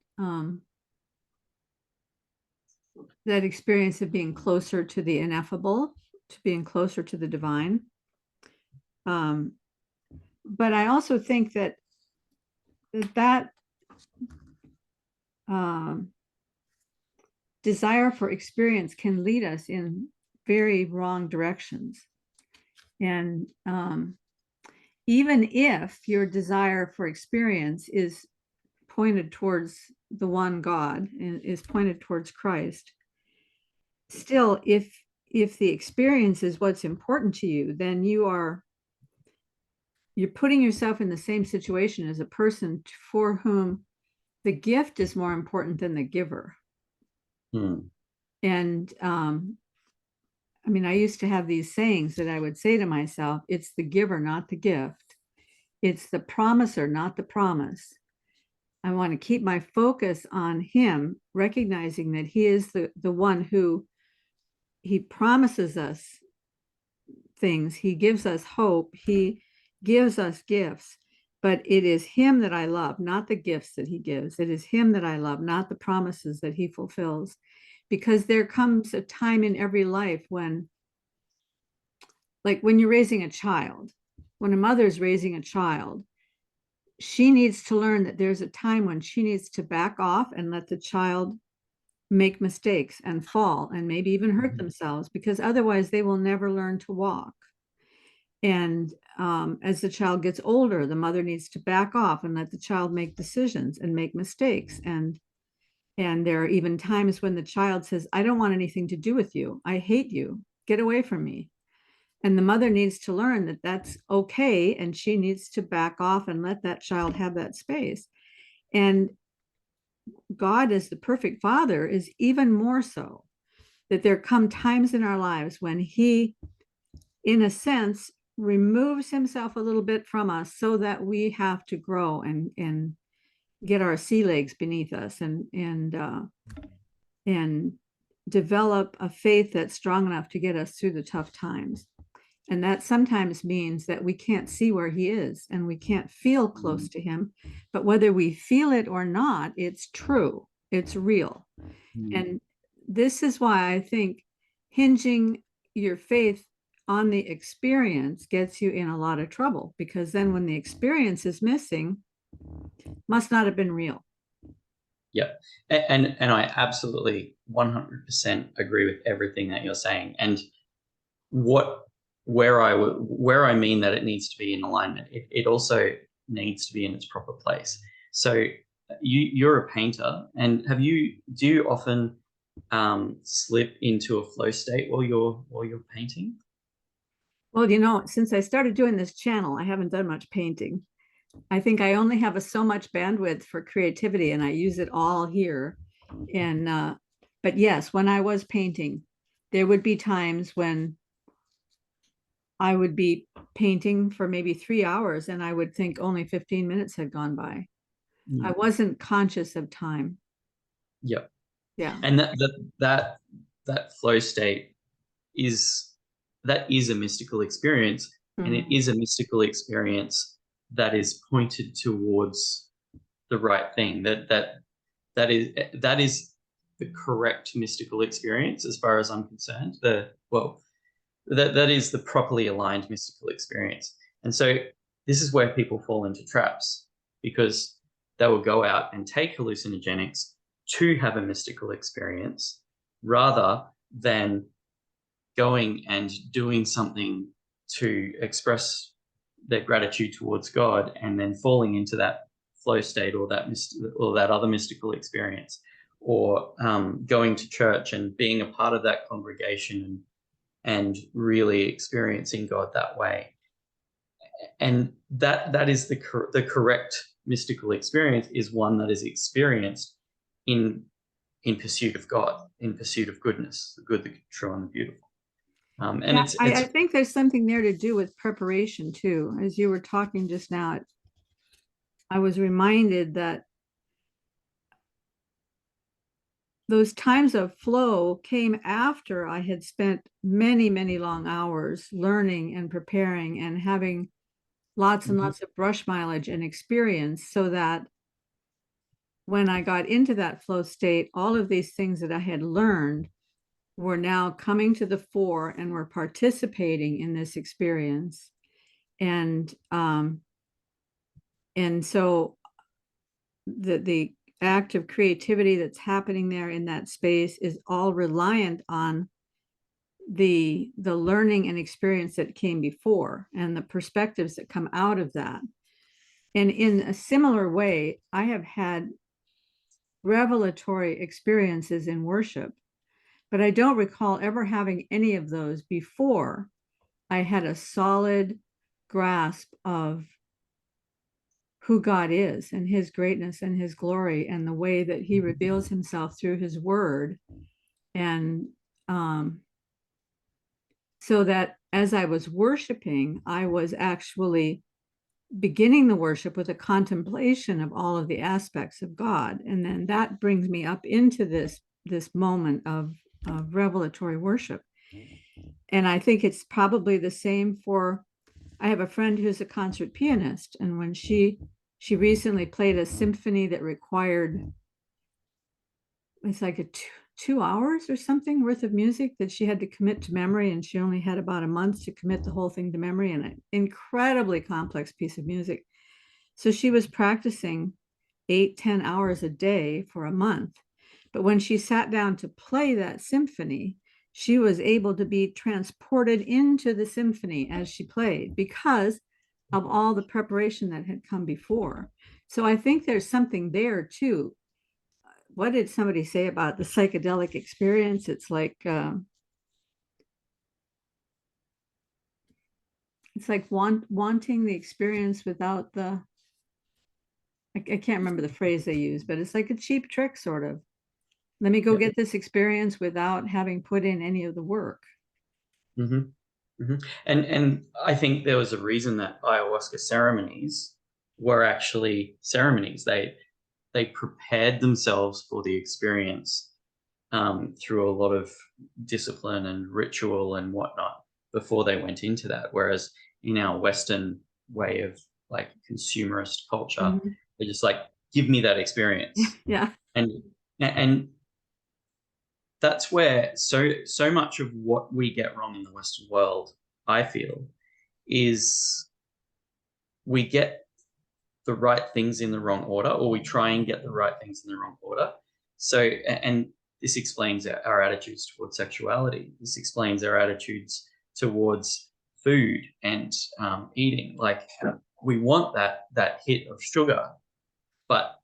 that experience of being closer to the ineffable, to being closer to the divine. But I also think that desire for experience can lead us in very wrong directions. And even if your desire for experience is pointed towards the one God and is pointed towards Christ, still, if the experience is what's important to you, then you're putting yourself in the same situation as a person for whom the gift is more important than the giver. And I mean, I used to have these sayings that I would say to myself: it's the giver, not the gift. It's the promiser, not the promise. I want to keep my focus on him, recognizing that he is the one who, he promises us things. He gives us hope. He gives us gifts. But it is him that I love, not the gifts that he gives. It is him that I love, not the promises that he fulfills. Because there comes a time in every life when, like when you're raising a child, when a mother's raising a child, she needs to learn that there's a time when she needs to back off and let the child make mistakes and fall and maybe even hurt themselves, because otherwise they will never learn to walk. And as the child gets older, the mother needs to back off and let the child make decisions and make mistakes. And there are even times when the child says, I don't want anything to do with you. I hate you. Get away from me. And the mother needs to learn that that's okay. And she needs to back off and let that child have that space. And God, as the perfect father, is even more so, that there come times in our lives when he, in a sense, removes himself a little bit from us so that we have to grow and get our sea legs beneath us and develop a faith that's strong enough to get us through the tough times. And that sometimes means that we can't see where he is and we can't feel close to him. But whether we feel it or not, it's true, it's real. And this is why I think hinging your faith on the experience gets you in a lot of trouble, because then when the experience is missing, must not have been real. Yep. And I absolutely 100% agree with everything that you're saying. And where I mean that it needs to be in alignment, it also needs to be in its proper place. So you're a painter, and do you often slip into a flow state while you're painting? Well, since I started doing this channel, I haven't done much painting. I think I only have so much bandwidth for creativity, and I use it all here. And but yes, when I was painting, there would be times when I would be painting for maybe 3 hours, and I would think only 15 minutes had gone by. I wasn't conscious of time. Yep. Yeah. And that flow state is a mystical experience, and it is a mystical experience that is pointed towards the right thing. That is the correct mystical experience as far as I'm concerned. That is the properly aligned mystical experience. And so this is where people fall into traps, because they will go out and take hallucinogenics to have a mystical experience rather than going and doing something to express their gratitude towards God, and then falling into that flow state or that other mystical experience, or going to church and being a part of that congregation and really experiencing God that way. And that is the correct mystical experience, is one that is experienced in pursuit of God, in pursuit of goodness, the good, the true, and the beautiful. And yeah, I think there's something there to do with preparation too. As you were talking just now, I was reminded that those times of flow came after I had spent many, many long hours learning and preparing and having lots and lots of brush mileage and experience, so that when I got into that flow state, all of these things that I had learned were now coming to the fore and were participating in this experience. And so the act of creativity that's happening there in that space is all reliant on the learning and experience that came before and the perspectives that come out of that. And in a similar way, I have had revelatory experiences in worship, but I don't recall ever having any of those before I had a solid grasp of who God is and his greatness and his glory and the way that he reveals himself through his word. And so that as I was worshiping, I was actually beginning the worship with a contemplation of all of the aspects of God. And then that brings me up into this moment of revelatory worship. And I think it's probably the same for, I have a friend who's a concert pianist, and when she recently played a symphony that required, it's like 2 hours or something worth of music that she had to commit to memory, and she only had about a month to commit the whole thing to memory, and an incredibly complex piece of music. So she was practicing 8-10 hours a day for a month. But when she sat down to play that symphony, she was able to be transported into the symphony as she played because of all the preparation that had come before. So I think there's something there too. What did somebody say about the psychedelic experience? It's like wanting the experience without the, I can't remember the phrase they use, but it's like a cheap trick sort of. Let me go get this experience without having put in any of the work. And I think there was a reason that ayahuasca ceremonies were actually ceremonies. They prepared themselves for the experience through a lot of discipline and ritual and whatnot. before they went into that. Whereas in our Western way of like consumerist culture, they're just like, give me that experience. Yeah. And that's where so much of what we get wrong in the Western world, I feel, is we get the right things in the wrong order, or we try and get the right things in the wrong order. So, and this explains our attitudes towards sexuality. This explains our attitudes towards food and eating. Like, we want that hit of sugar, but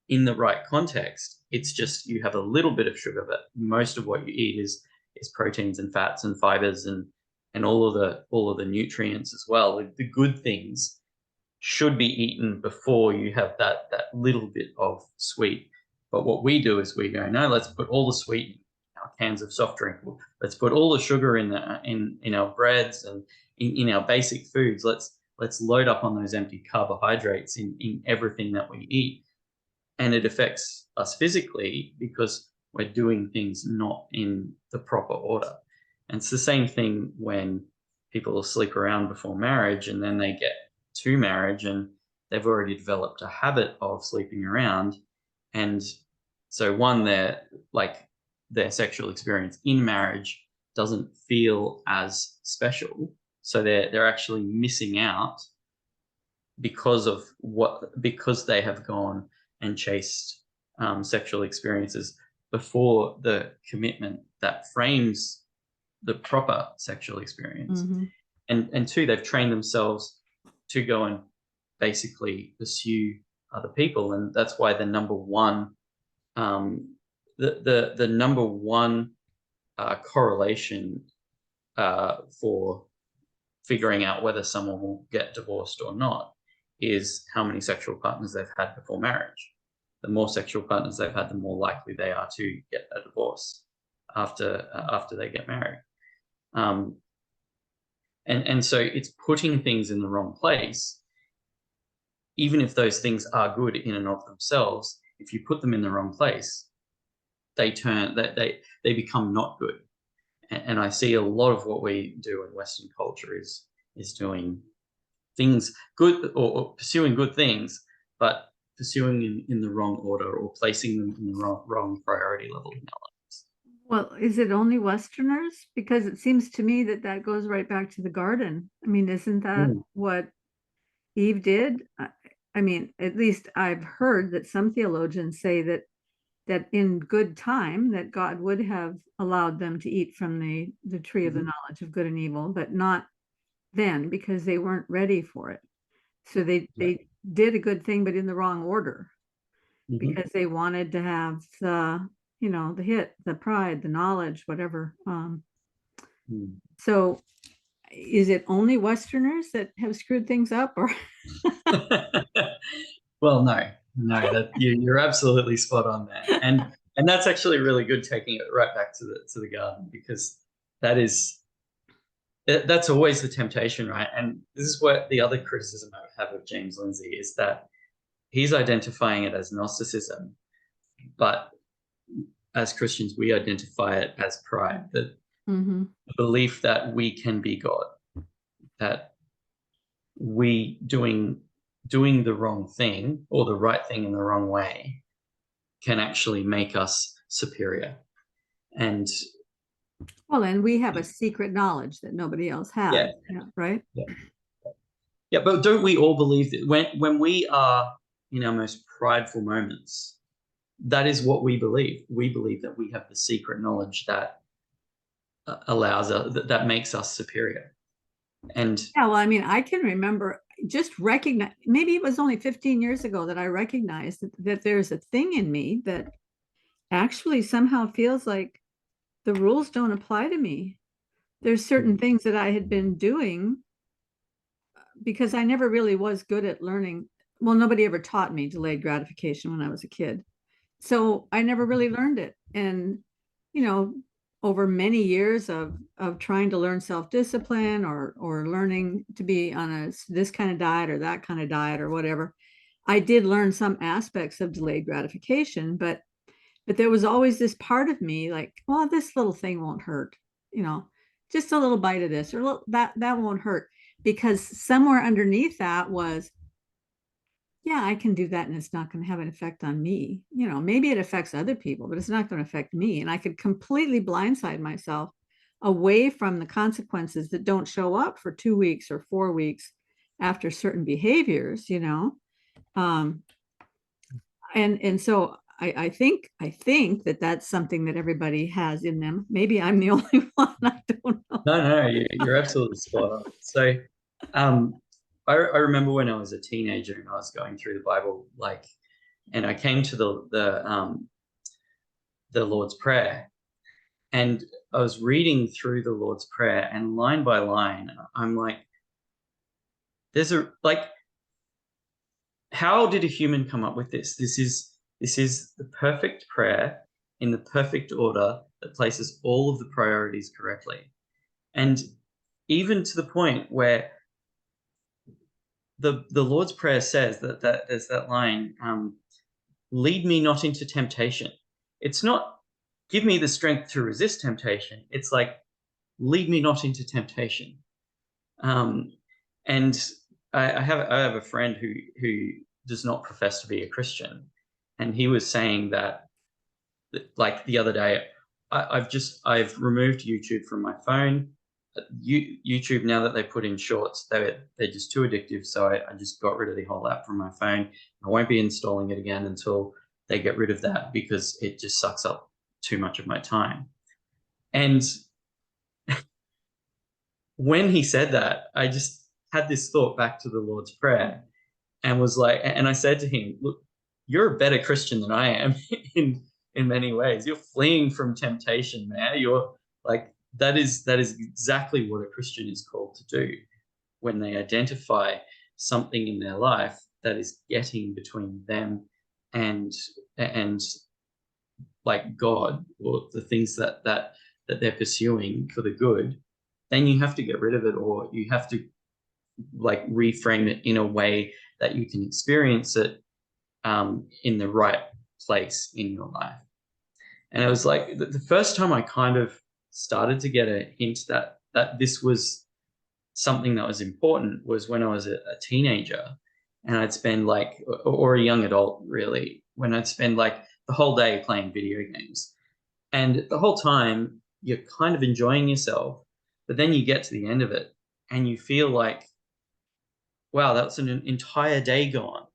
in the right context, it's just you have a little bit of sugar, but most of what you eat is proteins and fats and fibers and all of the nutrients as well. The good things should be eaten before you have that little bit of sweet. But what we do is we go, no, let's put all the sweet in our cans of soft drink. Let's put all the sugar in our breads and in our basic foods. Let's load up on those empty carbohydrates in everything that we eat. And it affects us physically because we're doing things not in the proper order. And it's the same thing when people sleep around before marriage, and then they get to marriage and they've already developed a habit of sleeping around. And so their sexual experience in marriage doesn't feel as special. So they're actually missing out because they have gone and chased sexual experiences before the commitment that frames the proper sexual experience. And two, they've trained themselves to go and basically pursue other people. And that's why the number one correlation for figuring out whether someone will get divorced or not is how many sexual partners they've had before marriage. The more sexual partners they've had, the more likely they are to get a divorce after they get married. And so it's putting things in the wrong place. Even if those things are good in and of themselves, if you put them in the wrong place, they become not good. And I see a lot of what we do in Western culture is doing things good or pursuing good things, but pursuing in the wrong order or placing them in the wrong priority level in our lives. Well, is it only Westerners? Because it seems to me that goes right back to the garden. I mean, isn't that what Eve did? I mean, at least I've heard that some theologians say that in good time that God would have allowed them to eat from the tree of the knowledge of good and evil, but not then because they weren't ready for it. So they did a good thing, but in the wrong order because they wanted to have the hit, the pride, the knowledge, whatever. So is it only Westerners that have screwed things up, or? Well, no, you're absolutely spot on there, and that's actually really good, taking it right back to the garden, because that's always the temptation, right? And this is what the other criticism I have of James Lindsay is that he's identifying it as Gnosticism, but as Christians, we identify it as pride, that the belief that we can be God, that we doing the wrong thing or the right thing in the wrong way can actually make us superior. And we have a secret knowledge that nobody else has. Right? Yeah, but don't we all believe that when we are in our most prideful moments, that is what we believe. We believe that we have the secret knowledge that allows us, that makes us superior. And I mean, I can remember just recognize, maybe it was only 15 years ago that I recognized that there's a thing in me that actually somehow feels like the rules don't apply to me. There's certain things that I had been doing because I never really was good at learning. Well, nobody ever taught me delayed gratification when I was a kid. So I never really learned it. And, over many years of trying to learn self-discipline or learning to be on this kind of diet or that kind of diet or whatever, I did learn some aspects of delayed gratification, but there was always this part of me like, well, this little thing won't hurt, just a little bite of this, or that won't hurt. Because somewhere underneath that was, yeah, I can do that and it's not going to have an effect on me. Maybe it affects other people, but it's not going to affect me. And I could completely blindside myself away from the consequences that don't show up for 2 weeks or 4 weeks after certain behaviors. Um, and so I think that that's something that everybody has in them. Maybe I'm the only one. I don't know. No, you're absolutely spot on. So, I remember when I was a teenager and I was going through the Bible, and I came to the Lord's Prayer, and I was reading through the Lord's Prayer, and line by line, I'm like, how did a human come up with this? This is the perfect prayer in the perfect order that places all of the priorities correctly. And even to the point where the Lord's Prayer says that there's that line, lead me not into temptation. It's not give me the strength to resist temptation. It's like, lead me not into temptation. And I have a friend who does not profess to be a Christian, and he was saying that, like, the other day, I've removed YouTube from my phone. YouTube, now that they put in shorts, they're just too addictive. So I just got rid of the whole app from my phone. I won't be installing it again until they get rid of that, because it just sucks up too much of my time. And when he said that, I just had this thought back to the Lord's Prayer, and was like, and I said to him, look, you're a better Christian than I am in many ways. You're fleeing from temptation, man. You're like, that is exactly what a Christian is called to do when they identify something in their life that is getting between them and like God, or the things that they're pursuing for the good. Then you have to get rid of it, or you have to, like, reframe it in a way that you can experience it in the right place in your life. And it was like the first time I kind of started to get a hint that this was something that was important was when I was a teenager, and I'd spend or a young adult, really, when I'd spend like the whole day playing video games. And the whole time you're kind of enjoying yourself, but then you get to the end of it and you feel like, wow, that's an entire day gone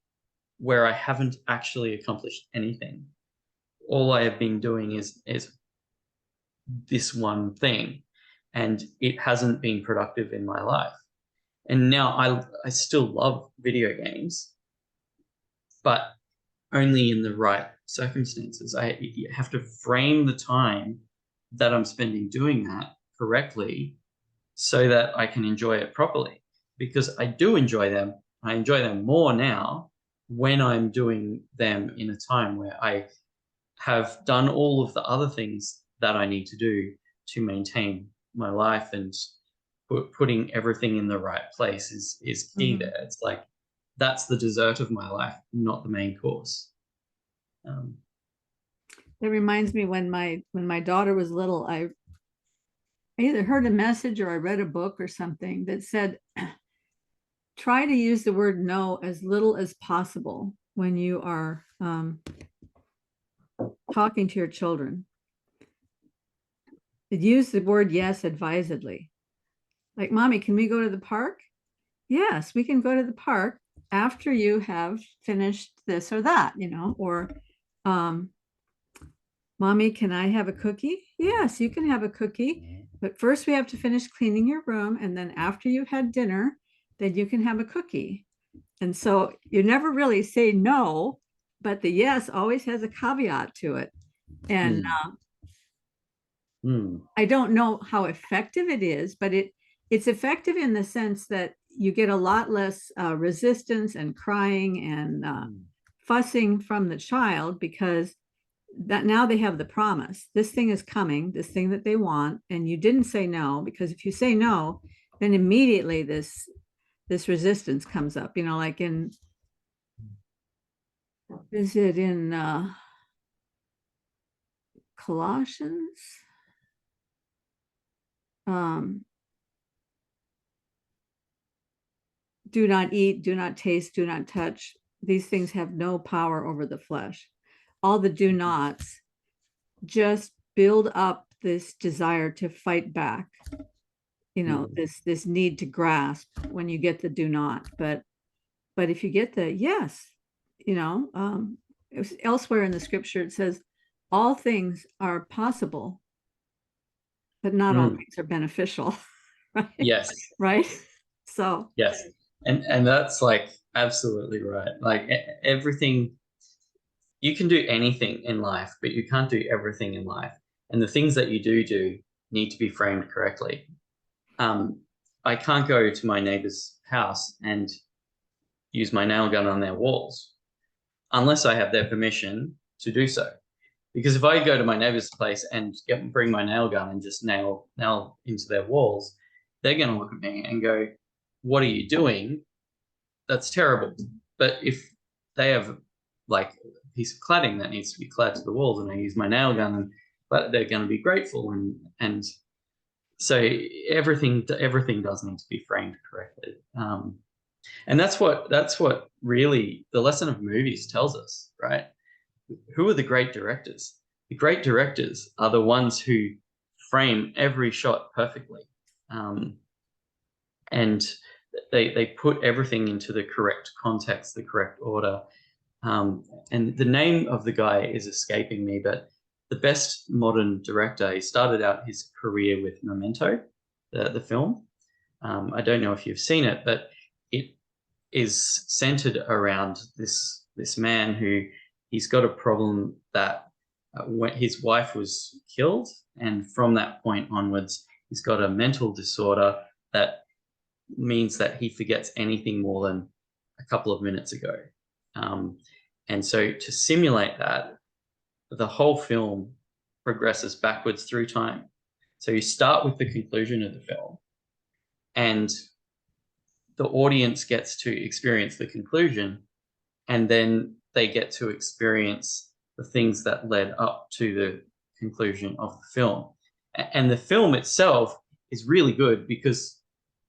where I haven't actually accomplished anything. All I have been doing is this one thing, and it hasn't been productive in my life. And now I still love video games, but only in the right circumstances. I have to frame the time that I'm spending doing that correctly so that I can enjoy it properly. Because I do enjoy them. I enjoy them more now when I'm doing them in a time where I have done all of the other things that I need to do to maintain my life, and putting everything in the right place is key there. It's like, that's the dessert of my life, not the main course. That reminds me, when my daughter was little, I either heard a message or I read a book or something that said, try to use the word no as little as possible when you are talking to your children. Use the word yes advisedly. Like, mommy, can we go to the park? Yes, we can go to the park after you have finished this or that, or mommy, can I have a cookie? Yes, you can have a cookie, but first we have to finish cleaning your room, and then after you've had dinner, then you can have a cookie. And so you never really say no, but the yes always has a caveat to it. And I don't know how effective it is, but it's effective in the sense that you get a lot less resistance and crying and fussing from the child, because that now they have the promise. This thing is coming, this thing that they want, and you didn't say no, because if you say no, then immediately this resistance comes up, like in Colossians? do not eat, do not taste, do not touch. These things have no power over the flesh. All the do nots just build up this desire to fight back, this need to grasp when you get the do not. But if you get the yes, elsewhere in the scripture it says all things are possible, but not all things are beneficial. Right? Yes. Right. So yes, and that's like absolutely right. Like everything, you can do anything in life, but you can't do everything in life. And the things that you do need to be framed correctly. I can't go to my neighbor's house and use my nail gun on their walls unless I have their permission to do so. Because if I go to my neighbor's place and bring my nail gun and just nail into their walls, they're going to look at me and go, "What are you doing? That's terrible." But if they have like a piece of cladding that needs to be clad to the walls and I use my nail gun, but they're going to be grateful. And so everything does need to be framed correctly. And that's what really the lesson of movies tells us, right? Who are the great directors? The great directors are the ones who frame every shot perfectly. And they put everything into the correct context, the correct order. And the name of the guy is escaping me, but the best modern director, he started out his career with Memento, the film. I don't know if you've seen it, but it is centered around this man who he's got a problem that when his wife was killed, and from that point onwards, he's got a mental disorder that means that he forgets anything more than a couple of minutes ago. And so to simulate that, the whole film progresses backwards through time. So you start with the conclusion of the film, and the audience gets to experience the conclusion, and then they get to experience the things that led up to the conclusion of the film. And the film itself is really good because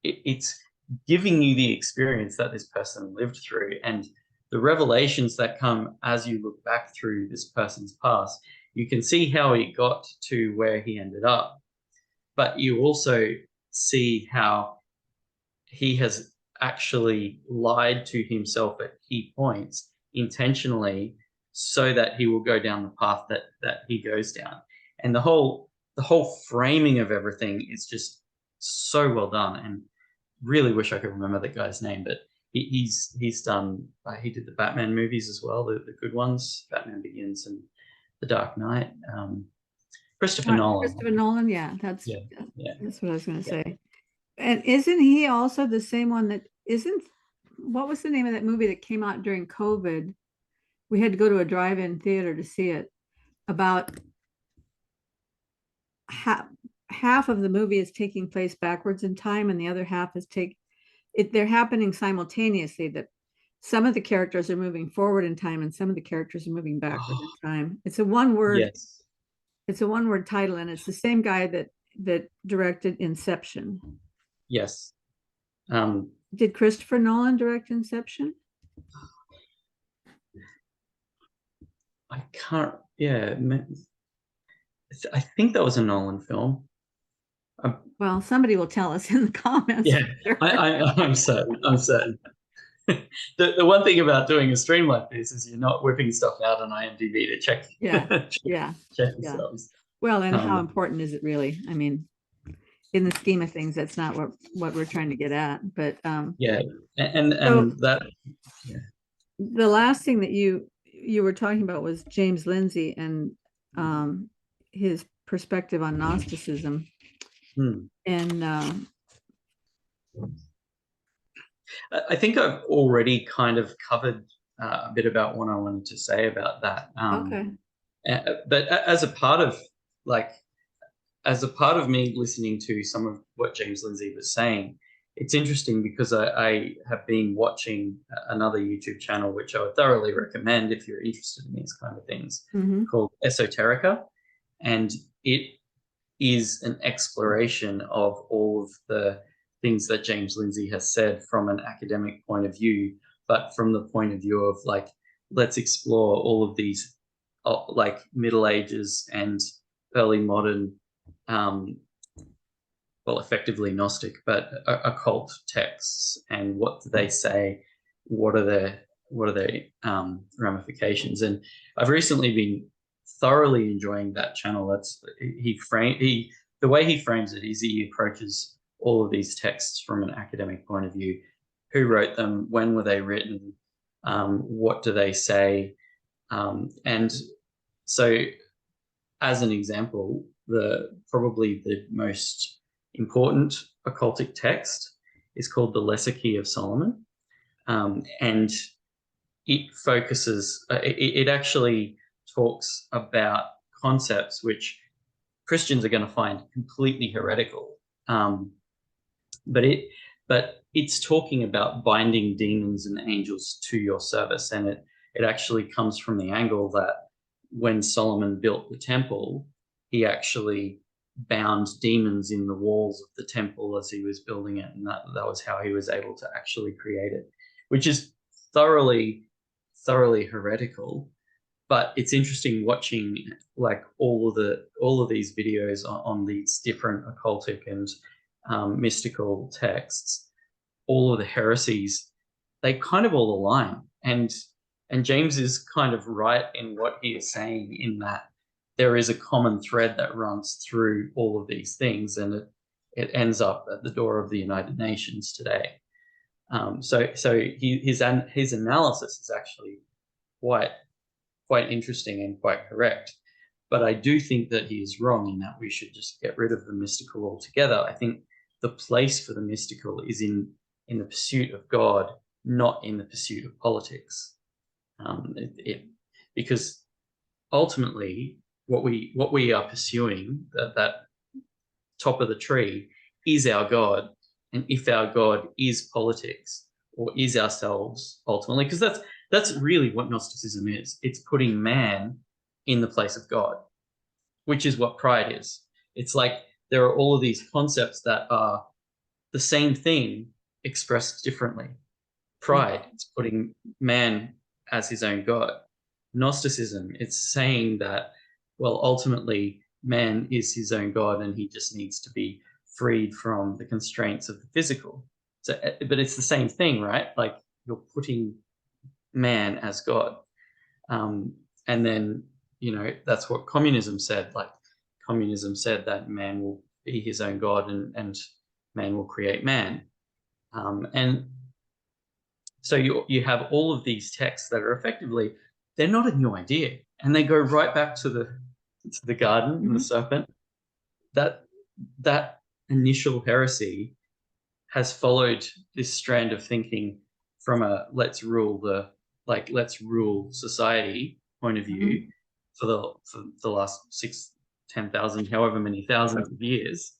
it's giving you the experience that this person lived through, and the revelations that come as you look back through this person's past. You can see how he got to where he ended up, but you also see how he has actually lied to himself at key points intentionally so that he will go down the path that he goes down. And the whole framing of everything is just so well done. And really wish I could remember the guy's name, but he's done he did the Batman movies as well, the good ones, Batman Begins and The Dark Knight. Christopher Nolan. Yeah, that's yeah. That's what I was going to say. And isn't he also the same one that what was the name of that movie that came out during COVID? We had to go to a drive-in theater to see it. About half of the movie is taking place backwards in time, and the other half is they're happening simultaneously. That some of the characters are moving forward in time and some of the characters are moving backwards in time. It's a one-word. Yes. It's a one-word title, and it's the same guy that directed Inception. Yes. Did Christopher Nolan direct Inception? I can't. Yeah. I think that was a Nolan film. Well, somebody will tell us in the comments. Yeah, I'm certain. The one thing about doing a stream like this is you're not whipping stuff out on IMDb to check. check yourselves. Well, and how important is it really? I mean, in the scheme of things, that's not what we're trying to get at. But yeah, and so that. Yeah. The last thing that you were talking about was James Lindsay and his perspective on Gnosticism. And I think I've already kind of covered a bit about what I wanted to say about that. Okay. But as a part of me listening to some of what James Lindsay was saying, it's interesting because I have been watching another YouTube channel, which I would thoroughly recommend if you're interested in these kind of things, called Esoterica. And it is an exploration of all of the things that James Lindsay has said from an academic point of view, but from the point of view of like, let's explore all of these like Middle Ages and early modern, well, effectively Gnostic, but occult texts, and what do they say? What are their ramifications? And I've recently been thoroughly enjoying that channel. That's the way he frames it is he approaches all of these texts from an academic point of view. Who wrote them? When were they written? What do they say? And so, as an example, probably the most important occultic text is called the Lesser Key of Solomon, and it focuses. It actually talks about concepts which Christians are going to find completely heretical, but it's talking about binding demons and angels to your service, and it actually comes from the angle that when Solomon built the temple, he actually bound demons in the walls of the temple as he was building it, and that was how he was able to actually create it, which is thoroughly heretical. But it's interesting watching like all of these videos on these different occultic and mystical texts. All of the heresies, they kind of all align, and James is kind of right in what he is saying, in that there is a common thread that runs through all of these things, and it ends up at the door of the United Nations today. So his analysis is actually quite interesting and quite correct. But I do think that he is wrong in that we should just get rid of the mystical altogether. I think the place for the mystical is in the pursuit of God, not in the pursuit of politics. Because ultimately what we are pursuing, that top of the tree, is our God. And if our God is politics or is ourselves ultimately, because that's really what Gnosticism is. It's putting man in the place of God, which is what pride is. It's like there are all of these concepts that are the same thing expressed differently. Pride, it's putting man as his own God. Gnosticism, it's saying that, well, ultimately man is his own God and he just needs to be freed from the constraints of the physical. So, but it's the same thing, right? Like you're putting man as God. And then, that's what communism said. Like communism said that man will be his own God and man will create man. And so you have all of these texts that are effectively, they're not a new idea, and they go right back to the garden and the serpent. That initial heresy has followed this strand of thinking from a let's rule society point of view for the last 10,000, however many thousands of years.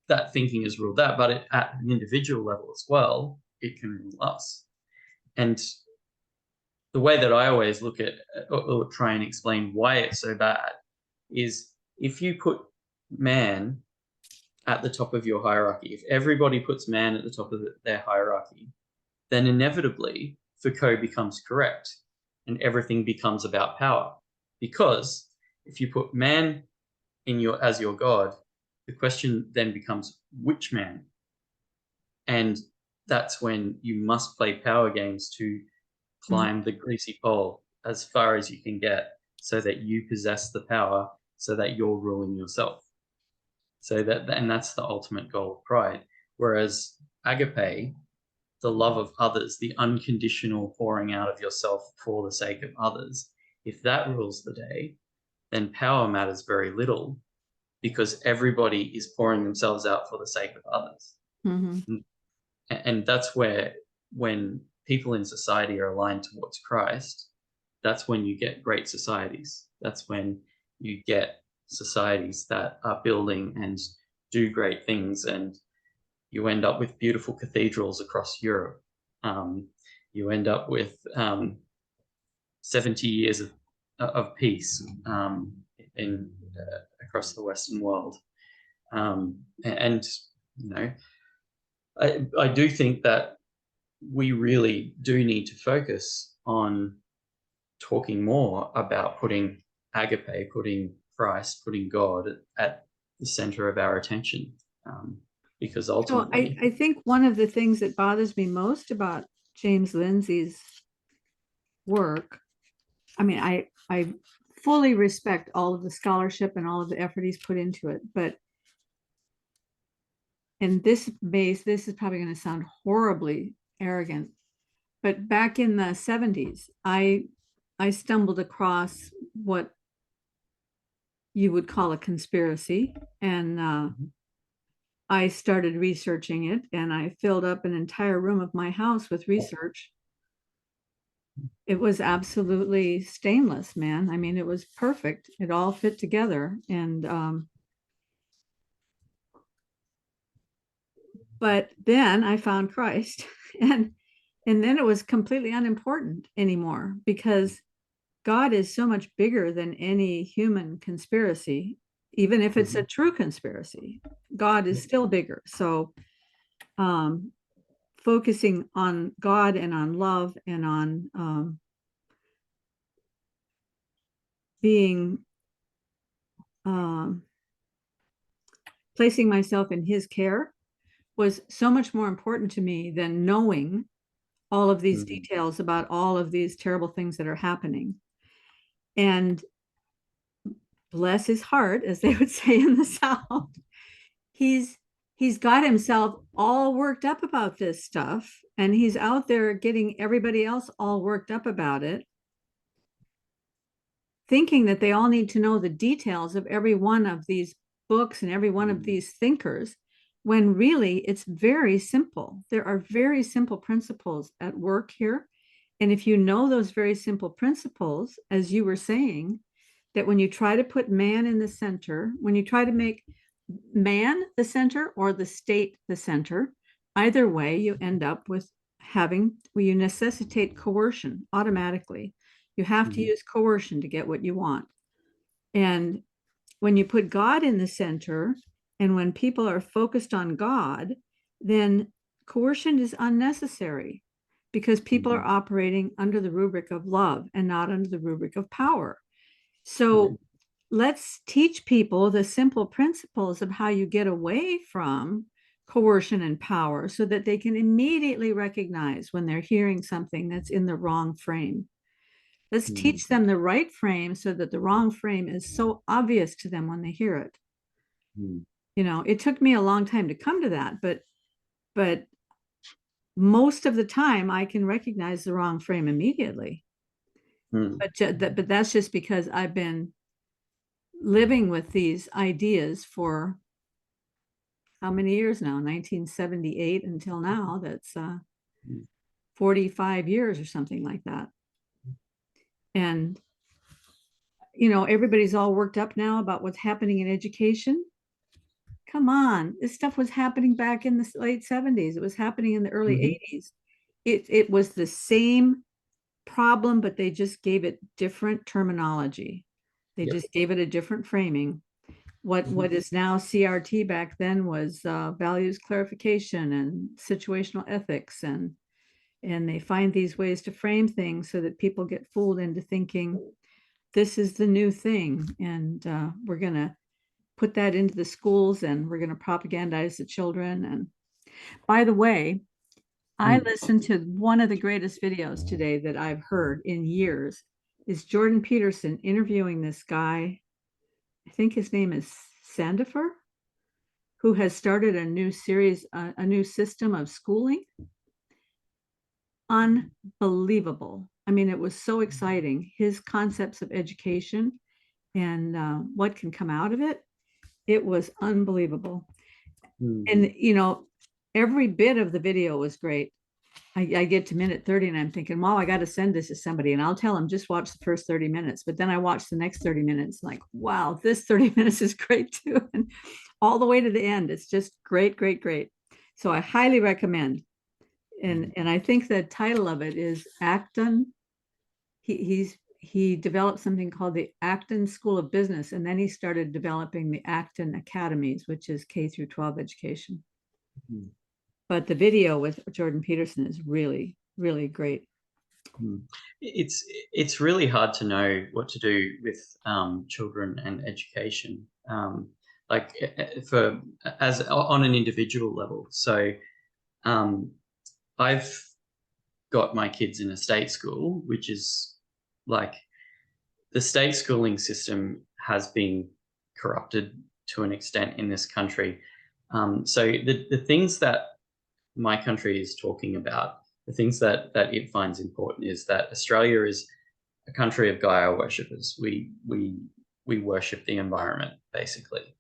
That thinking has ruled that, but at an individual level as well, it can rule us. And the way that I always look at or try and explain why it's so bad is, if you put man at the top of your hierarchy, if everybody puts man at the top of their hierarchy, then inevitably Foucault becomes correct and everything becomes about power. Because if you put man as your God, the question then becomes which man? And that's when you must play power games to climb the greasy pole as far as you can get, so that you possess the power, so that you're ruling yourself. And that's the ultimate goal of pride. Whereas agape, the love of others, the unconditional pouring out of yourself for the sake of others, if that rules the day, then power matters very little, because everybody is pouring themselves out for the sake of others. And that's where, when people in society are aligned towards Christ, that's when you get great societies. That's when you get societies that are building and do great things, and you end up with beautiful cathedrals across Europe. You end up with 70 years of peace in across the Western world. And I do think that we really do need to focus on talking more about putting agape, putting Christ, putting God at the center of our attention, because So ultimately, I think one of the things that bothers me most about James Lindsay's work, I mean, I fully respect all of the scholarship and all of the effort he's put into it, but and this is probably going to sound horribly arrogant, but back in the 70s, I stumbled across what you would call a conspiracy, and I started researching it, and I filled up an entire room of my house with research. It was absolutely stainless, man. I mean, it was perfect. It all fit together. And but then I found Christ, and then it was completely unimportant anymore, because God is so much bigger than any human conspiracy. Even if it's a true conspiracy, God is still bigger. So focusing on God and on love and on being placing myself in his care was so much more important to me than knowing all of these details about all of these terrible things that are happening. And bless his heart, as they would say in the South, he's got himself all worked up about this stuff, and he's out there getting everybody else all worked up about it, thinking that they all need to know the details of every one of these books and every one of these thinkers, when really it's very simple. There are very simple principles at work here. And if you know those very simple principles, as you were saying, that when you try to put man in the center, when you try to make man the center or the state the center, either way, you end up with you necessitate coercion automatically. You have to use coercion to get what you want. And when you put God in the center, and when people are focused on God, then coercion is unnecessary, because people are operating under the rubric of love and not under the rubric of power. So let's teach people the simple principles of how you get away from coercion and power, so that they can immediately recognize when they're hearing something that's in the wrong frame. Let's teach them the right frame, so that the wrong frame is so obvious to them when they hear it. It took me a long time to come to that, but most of the time I can recognize the wrong frame immediately. But that's just because I've been living with these ideas for how many years now? 1978 until now. That's 45 years or something like that. And everybody's all worked up now about what's happening in education. Come on, this stuff was happening back in the late 70s. It was happening in the early 80s. It was the same problem, but they just gave it different terminology. They just gave it a different framing. What is now CRT back then was values clarification and situational ethics, and they find these ways to frame things so that people get fooled into thinking this is the new thing, and we're going to put that into the schools, and we're going to propagandize the children. And by the way, I listened to one of the greatest videos today that I've heard in years, is Jordan Peterson interviewing this guy. I think his name is Sandifer, who has started a new series, a new system of schooling. Unbelievable. I mean, it was so exciting. His concepts of education and what can come out of it. It was unbelievable. And, every bit of the video was great. I get to minute 30 and I'm thinking, well, I got to send this to somebody, and I'll tell them just watch the first 30 minutes. But then I watch the next 30 minutes, like, wow, this 30 minutes is great too. And all the way to the end, it's just great, great, great. So I highly recommend. And I think the title of it is Acton. He's he developed something called the Acton School of Business, and then he started developing the Acton Academies, which is K through 12 education. Mm. But the video with Jordan Peterson is really, really great. It's really hard to know what to do with children and education, like as on an individual level. So I've got my kids in a state school, which is like, the state schooling system has been corrupted to an extent in this country. So the things that my country is talking about, the things that it finds important, is that Australia is a country of Gaia worshippers. We worship the environment, basically.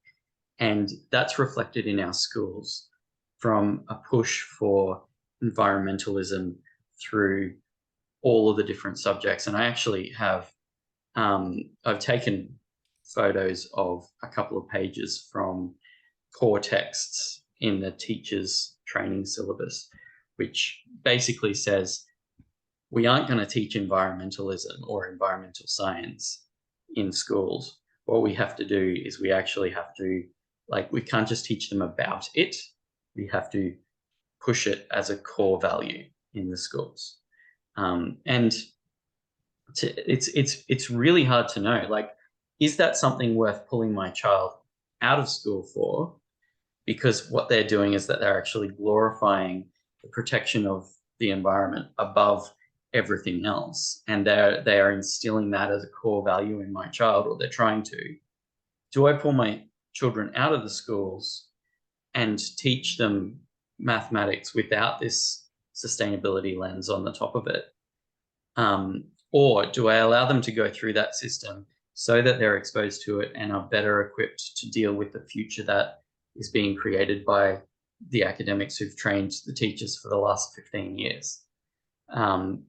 And that's reflected in our schools, from a push for environmentalism through all of the different subjects. And I actually have, I've taken photos of a couple of pages from core texts in the teacher's training syllabus, which basically says we aren't going to teach environmentalism or environmental science in schools. What we have to do is we actually have to, like, we can't just teach them about it. We have to push it as a core value in the schools. And it's really hard to know, like, is that something worth pulling my child out of school for? Because what they're doing is that they're actually glorifying the protection of the environment above everything else, and they are instilling that as a core value in my child, or they're trying to. Do I pull my children out of the schools and teach them mathematics without this sustainability lens on the top of it? Or do I allow them to go through that system so that they're exposed to it and are better equipped to deal with the future that is being created by the academics who've trained the teachers for the last 15 years,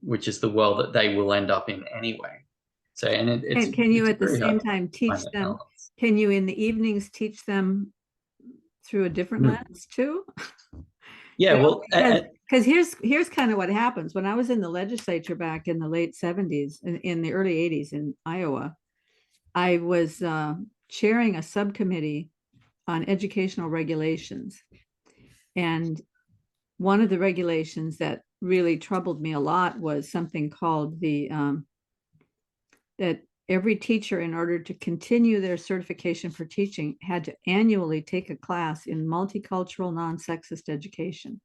which is the world that they will end up in anyway. So, and can you at the same time teach them? balance. Can you in the evenings teach them through a different lens too? Yeah, well, because here's kind of what happens. When I was in the legislature back in the late 70s, in the early 80s in Iowa, I was chairing a subcommittee on educational regulations. And one of the regulations that really troubled me a lot was something called the that every teacher, in order to continue their certification for teaching, had to annually take a class in multicultural, non-sexist education,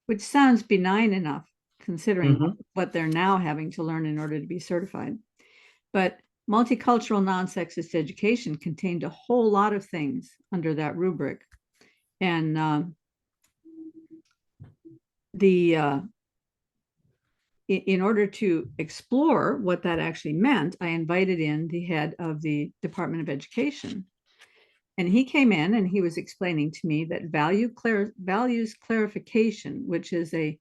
which sounds benign enough considering what they're now having to learn in order to be certified. But multicultural, non-sexist education contained a whole lot of things under that rubric. And in order to explore what that actually meant, I invited in the head of the Department of Education. And he came in and he was explaining to me that values clarification, which is a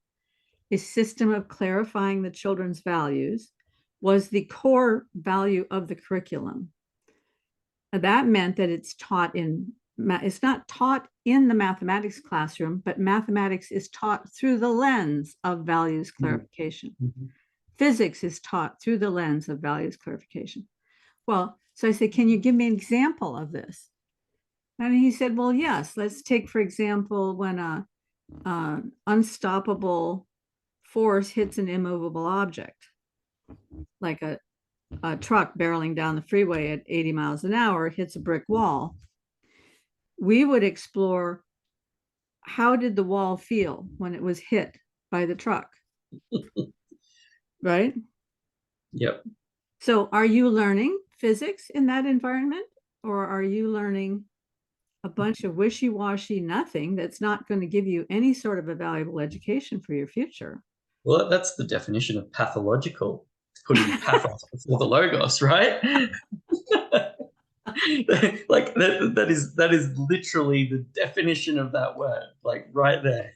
system of clarifying the children's values, was the core value of the curriculum. And that meant that it's not taught in the mathematics classroom, but mathematics is taught through the lens of values clarification. Physics is taught through the lens of values clarification. Well, so I said, can you give me an example of this? And he said, well, yes, let's take, for example, when a unstoppable force hits an immovable object, like a truck barreling down the freeway at 80 miles an hour hits a brick wall. We would explore, how did the wall feel when it was hit by the truck? Right? Yep. So are you learning physics in that environment, or are you learning a bunch of wishy-washy nothing that's not going to give you any sort of a valuable education for your future? Well, that's the definition of pathological, putting pathos before the logos, right? Like that is literally the definition of that word, like right there.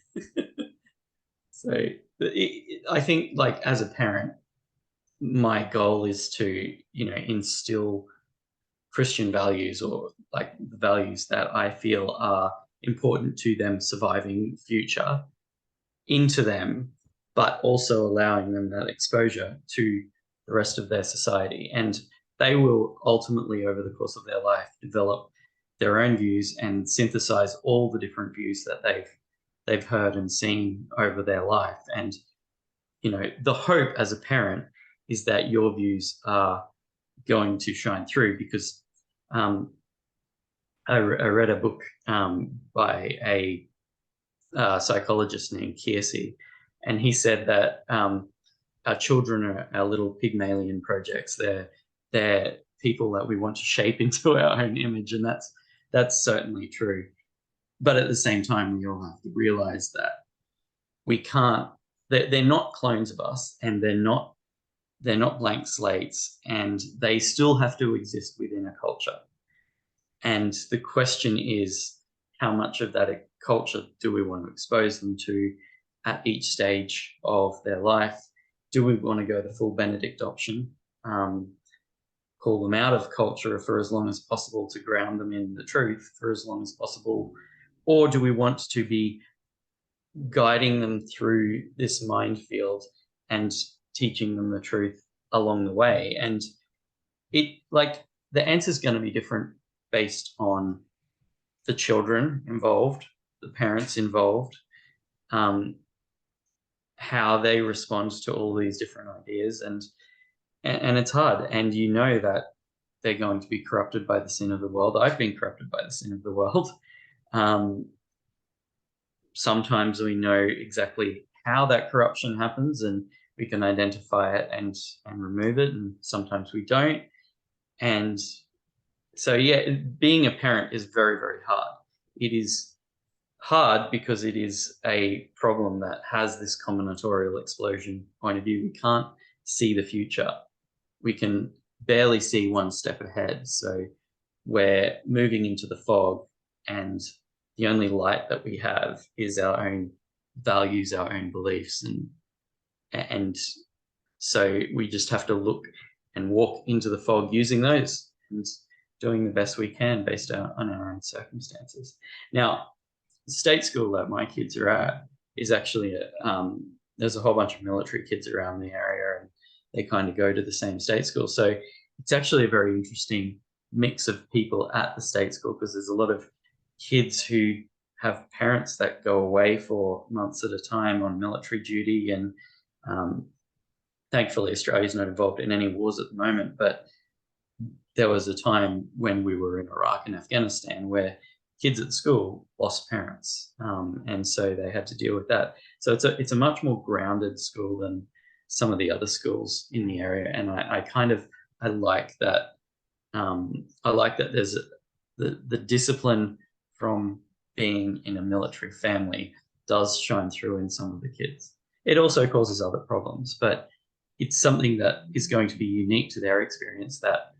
So I think, like, as a parent, my goal is to, instill Christian values, or like the values that I feel are important to them surviving future, into them, but also allowing them that exposure to the rest of their society. And they will ultimately, over the course of their life, develop their own views and synthesize all the different views that they've heard and seen over their life. And the hope as a parent is that your views are going to shine through, because I read a book by a psychologist named Kiersey, and he said that our children are our little Pygmalion projects. They're people that we want to shape into our own image, and that's certainly true. But at the same time, we all have to realize that we can't. They're not clones of us, and they're not blank slates, and they still have to exist within a culture. And the question is, how much of that culture do we want to expose them to at each stage of their life? Do we want to go the full Benedict option, pull them out of culture for as long as possible to ground them in the truth for as long as possible? Or do we want to be guiding them through this minefield and teaching them the truth along the way? And the answer is going to be different based on the children involved, the parents involved, how they respond to all these different ideas, and it's hard. And that they're going to be corrupted by the sin of the world. I've been corrupted by the sin of the world. Sometimes we know exactly how that corruption happens, and we can identify it and remove it, and sometimes we don't. And so, being a parent is very, very hard. It is hard because it is a problem that has this combinatorial explosion point of view. We can't see the future. We can barely see one step ahead. So we're moving into the fog, and the only light that we have is our own values, our own beliefs. And so we just have to look and walk into the fog using those and doing the best we can based on our own circumstances. Now, the state school that my kids are at is actually there's a whole bunch of military kids around the area, and they kind of go to the same state school. So it's actually a very interesting mix of people at the state school, because there's a lot of kids who have parents that go away for months at a time on military duty. And thankfully, Australia's not involved in any wars at the moment, but there was a time when we were in Iraq and Afghanistan where kids at school lost parents, and so they had to deal with that. So it's a much more grounded school than some of the other schools in the area, and I like that. I like that there's the discipline from being in a military family does shine through in some of the kids. It also causes other problems, but it's something that is going to be unique to their experience that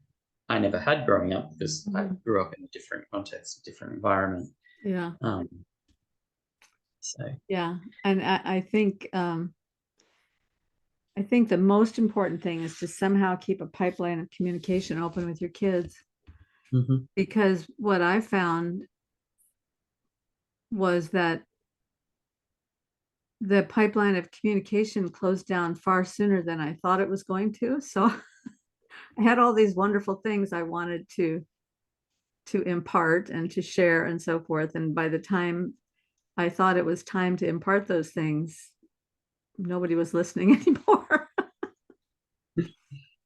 I never had growing up, because I grew up in a different context, a different environment. Yeah. So yeah, and I think the most important thing is to somehow keep a pipeline of communication open with your kids, because what I found was that the pipeline of communication closed down far sooner than I thought it was going to. So I had all these wonderful things I wanted to impart and to share and so forth. And by the time I thought it was time to impart those things, nobody was listening anymore.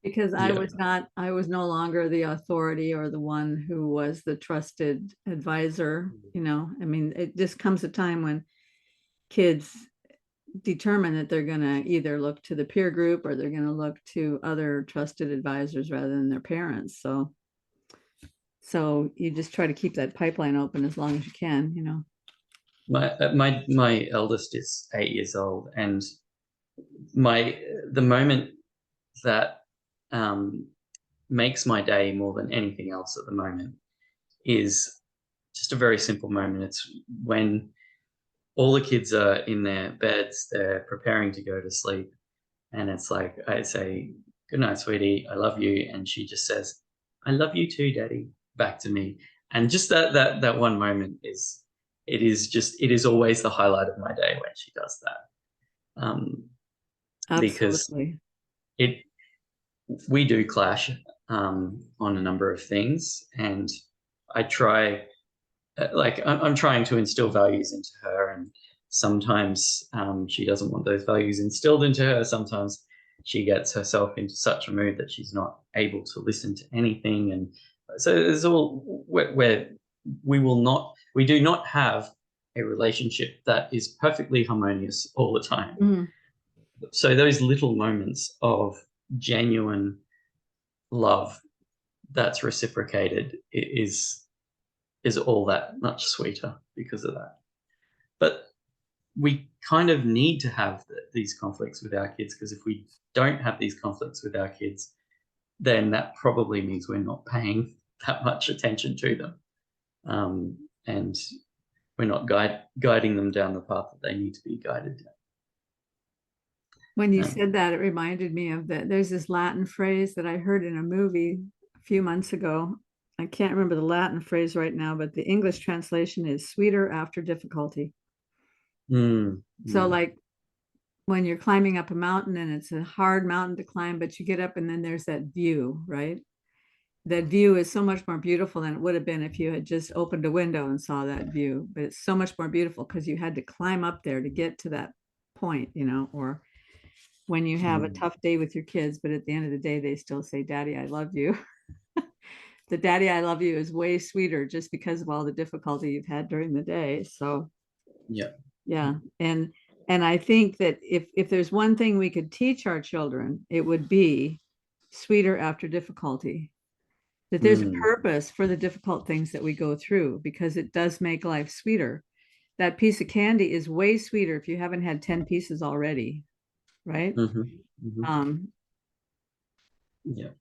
Because I was no longer the authority or the one who was the trusted advisor. I mean, it just comes a time when kids determine that they're going to either look to the peer group or they're going to look to other trusted advisors rather than their parents. So you just try to keep that pipeline open as long as you can. My eldest is 8 years old, and the moment that makes my day more than anything else at the moment is just a very simple moment. It's when all the kids are in their beds, they're preparing to go to sleep, and it's like I say, "Good night, sweetie, I love you," and she just says, "I love you too, Daddy," back to me. And just that one moment is always the highlight of my day when she does that. Because Absolutely. we do clash on a number of things, and I try, like, I'm trying to instill values into her, and sometimes she doesn't want those values instilled into her. Sometimes she gets herself into such a mood that she's not able to listen to anything, and so there's all where we do not have a relationship that is perfectly harmonious all the time. Mm. So those little moments of genuine love that's reciprocated is all that much sweeter because of that. But we kind of need to have these conflicts with our kids, because if we don't have these conflicts with our kids, then that probably means we're not paying that much attention to them, and we're not guiding them down the path that they need to be guided down. When you said that, it reminded me of that. There's this Latin phrase that I heard in a movie a few months ago. I can't remember the Latin phrase right now, but the English translation is sweeter after difficulty. So like when you're climbing up a mountain and it's a hard mountain to climb, but you get up and then there's that view, right? That view is so much more beautiful than it would have been if you had just opened a window and saw that view. But it's so much more beautiful because you had to climb up there to get to that point, you know, or when you have a tough day with your kids, but at the end of the day, they still say, Daddy, I love you. The Daddy, I love you is way sweeter just because of all the difficulty you've had during the day. So yeah. And I think that if there's one thing we could teach our children, it would be sweeter after difficulty. That there's a purpose for the difficult things that we go through, because it does make life sweeter. That piece of candy is way sweeter if you haven't had 10 pieces already, right?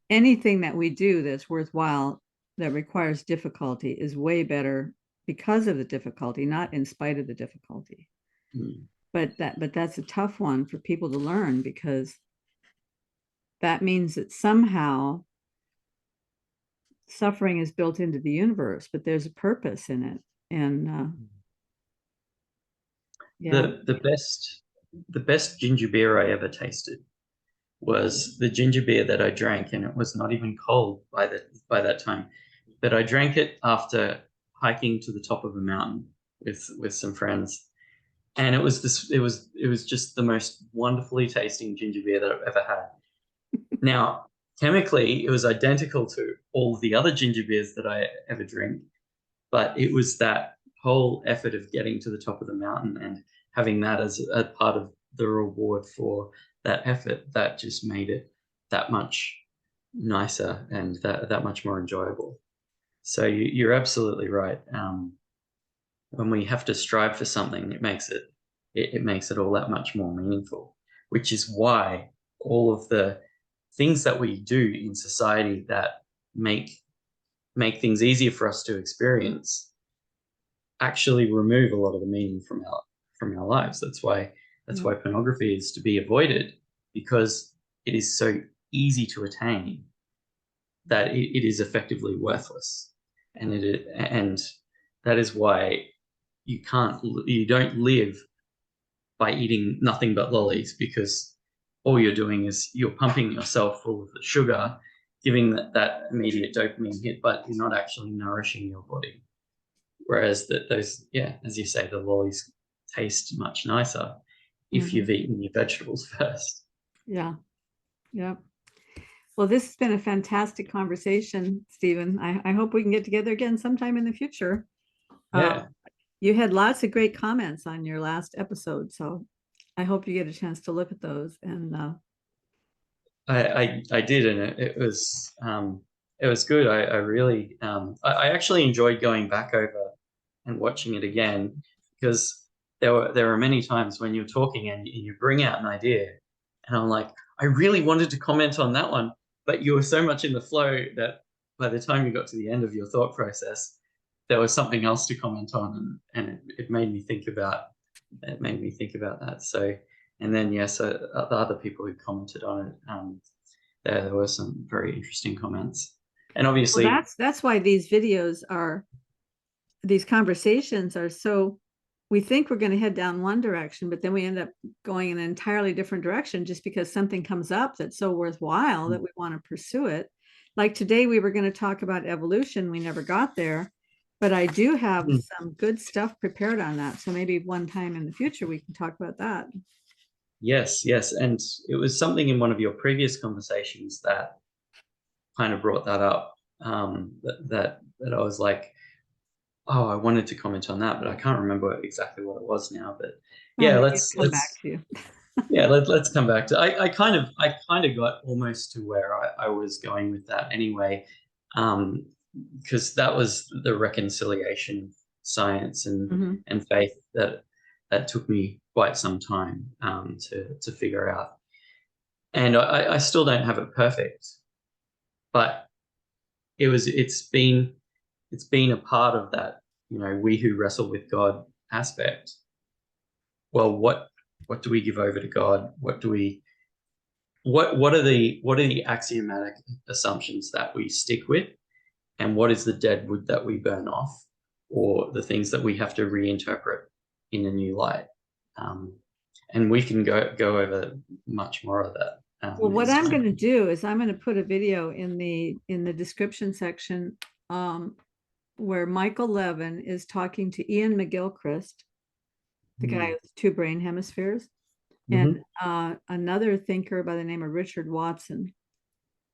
Anything that we do that's worthwhile that requires difficulty is way better because of the difficulty, not in spite of the difficulty. But that's a tough one for people to learn, because that means that somehow suffering is built into the universe, but there's a purpose in it. And the best ginger beer I ever tasted was the ginger beer that I drank, and it was not even cold by that time, but I drank it after hiking to the top of a mountain with some friends, and it was just the most wonderfully tasting ginger beer that I've ever had. Now, chemically, it was identical to all the other ginger beers that I ever drink, but it was that whole effort of getting to the top of the mountain and having that as a part of the reward for that effort that just made it that much nicer and that much more enjoyable. So you're absolutely right. When we have to strive for something, it makes it all that much more meaningful, which is why all of the things that we do in society that make things easier for us to experience actually remove a lot of the meaning from our lives. That's why pornography is to be avoided, because it is so easy to attain that it is effectively worthless, and that is why you don't live by eating nothing but lollies, because all you're doing is you're pumping yourself full of the sugar, giving that immediate dopamine hit, but you're not actually nourishing your body. Whereas those, as you say, the lollies taste much nicer if you've eaten your vegetables first. Yeah. Well, this has been a fantastic conversation, Stephen. I hope we can get together again sometime in the future. You had lots of great comments on your last episode, so I hope you get a chance to look at those. And I did, and it was good. I really I actually enjoyed going back over and watching it again, because there were many times when you're talking and you bring out an idea, and I'm like, I really wanted to comment on that one, but you were so much in the flow that by the time you got to the end of your thought process, there was something else to comment on, and it made me think about that. So, and then the other people who commented on it, there were some very interesting comments, and obviously that's why these conversations are so we think we're going to head down one direction, but then we end up going in an entirely different direction just because something comes up that's so worthwhile that we want to pursue it. Like today, we were going to talk about evolution. We never got there, but I do have some good stuff prepared on that. So maybe one time in the future, we can talk about that. Yes, yes. And it was something in one of your previous conversations that kind of brought that up, that I was like, oh, I wanted to comment on that, but I can't remember exactly what it was now. But yeah, let's come back to you. Yeah, let's come back to. I kind of got almost to where I was going with that anyway, because that was the reconciliation of science and faith that took me quite some time to figure out, and I still don't have it perfect, but it's been a part of that, we who wrestle with God aspect. Well, what do we give over to God? What are the axiomatic assumptions that we stick with, and what is the dead wood that we burn off, or the things that we have to reinterpret in a new light? And we can go over much more of that. Well, what I'm going to do is I'm going to put a video in the description section where Michael Levin is talking to Ian McGilchrist, the guy with 2 brain hemispheres, and another thinker by the name of Richard Watson.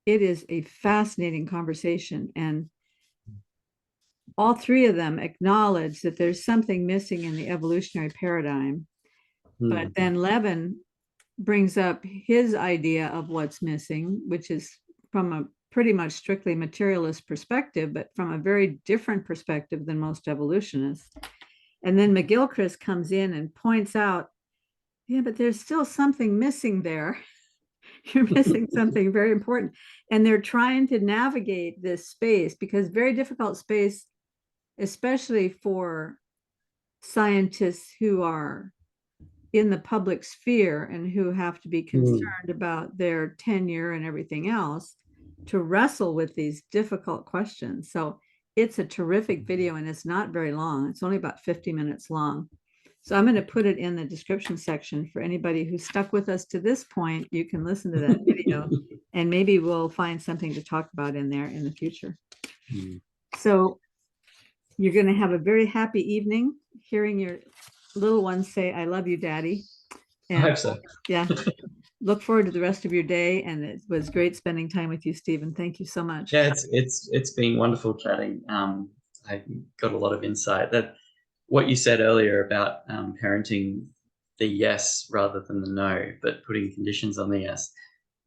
It is a fascinating conversation, and all 3 of them acknowledge that there's something missing in the evolutionary paradigm. But then Levin brings up his idea of what's missing, which is from a pretty much strictly materialist perspective, but from a very different perspective than most evolutionists. And then McGilchrist comes in and points out, yeah, but there's still something missing there. You're missing something very important. And they're trying to navigate this space, because very difficult space, especially for scientists who are in the public sphere and who have to be concerned about their tenure and everything else, to wrestle with these difficult questions. So it's a terrific video, and it's not very long. It's only about 50 minutes long. So I'm going to put it in the description section for anybody who stuck with us to this point. You can listen to that video, and maybe we'll find something to talk about in there in the future. So you're going to have a very happy evening hearing your little ones say, "I love you, Daddy." And I hope so. Yeah. Look forward to the rest of your day, and it was great spending time with you, Stephen. Thank you so much. Yeah, it's been wonderful chatting. I got a lot of insight. That what you said earlier about parenting the yes rather than the no, but putting conditions on the yes,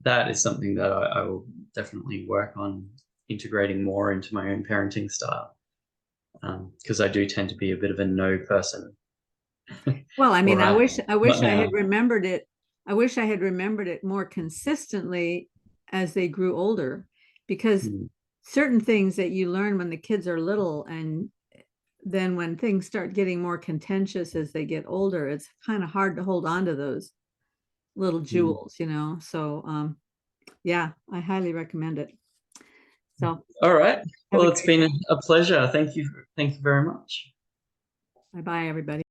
that is something that I will definitely work on integrating more into my own parenting style, because I do tend to be a bit of a no person. Well, I mean, I wish I had remembered it. I wish I had remembered it more consistently as they grew older, because certain things that you learn when the kids are little, and then when things start getting more contentious as they get older, it's kind of hard to hold on to those little jewels, So, yeah, I highly recommend it. So, all right. Well, it's been a pleasure. Thank you very much. Bye-bye, everybody.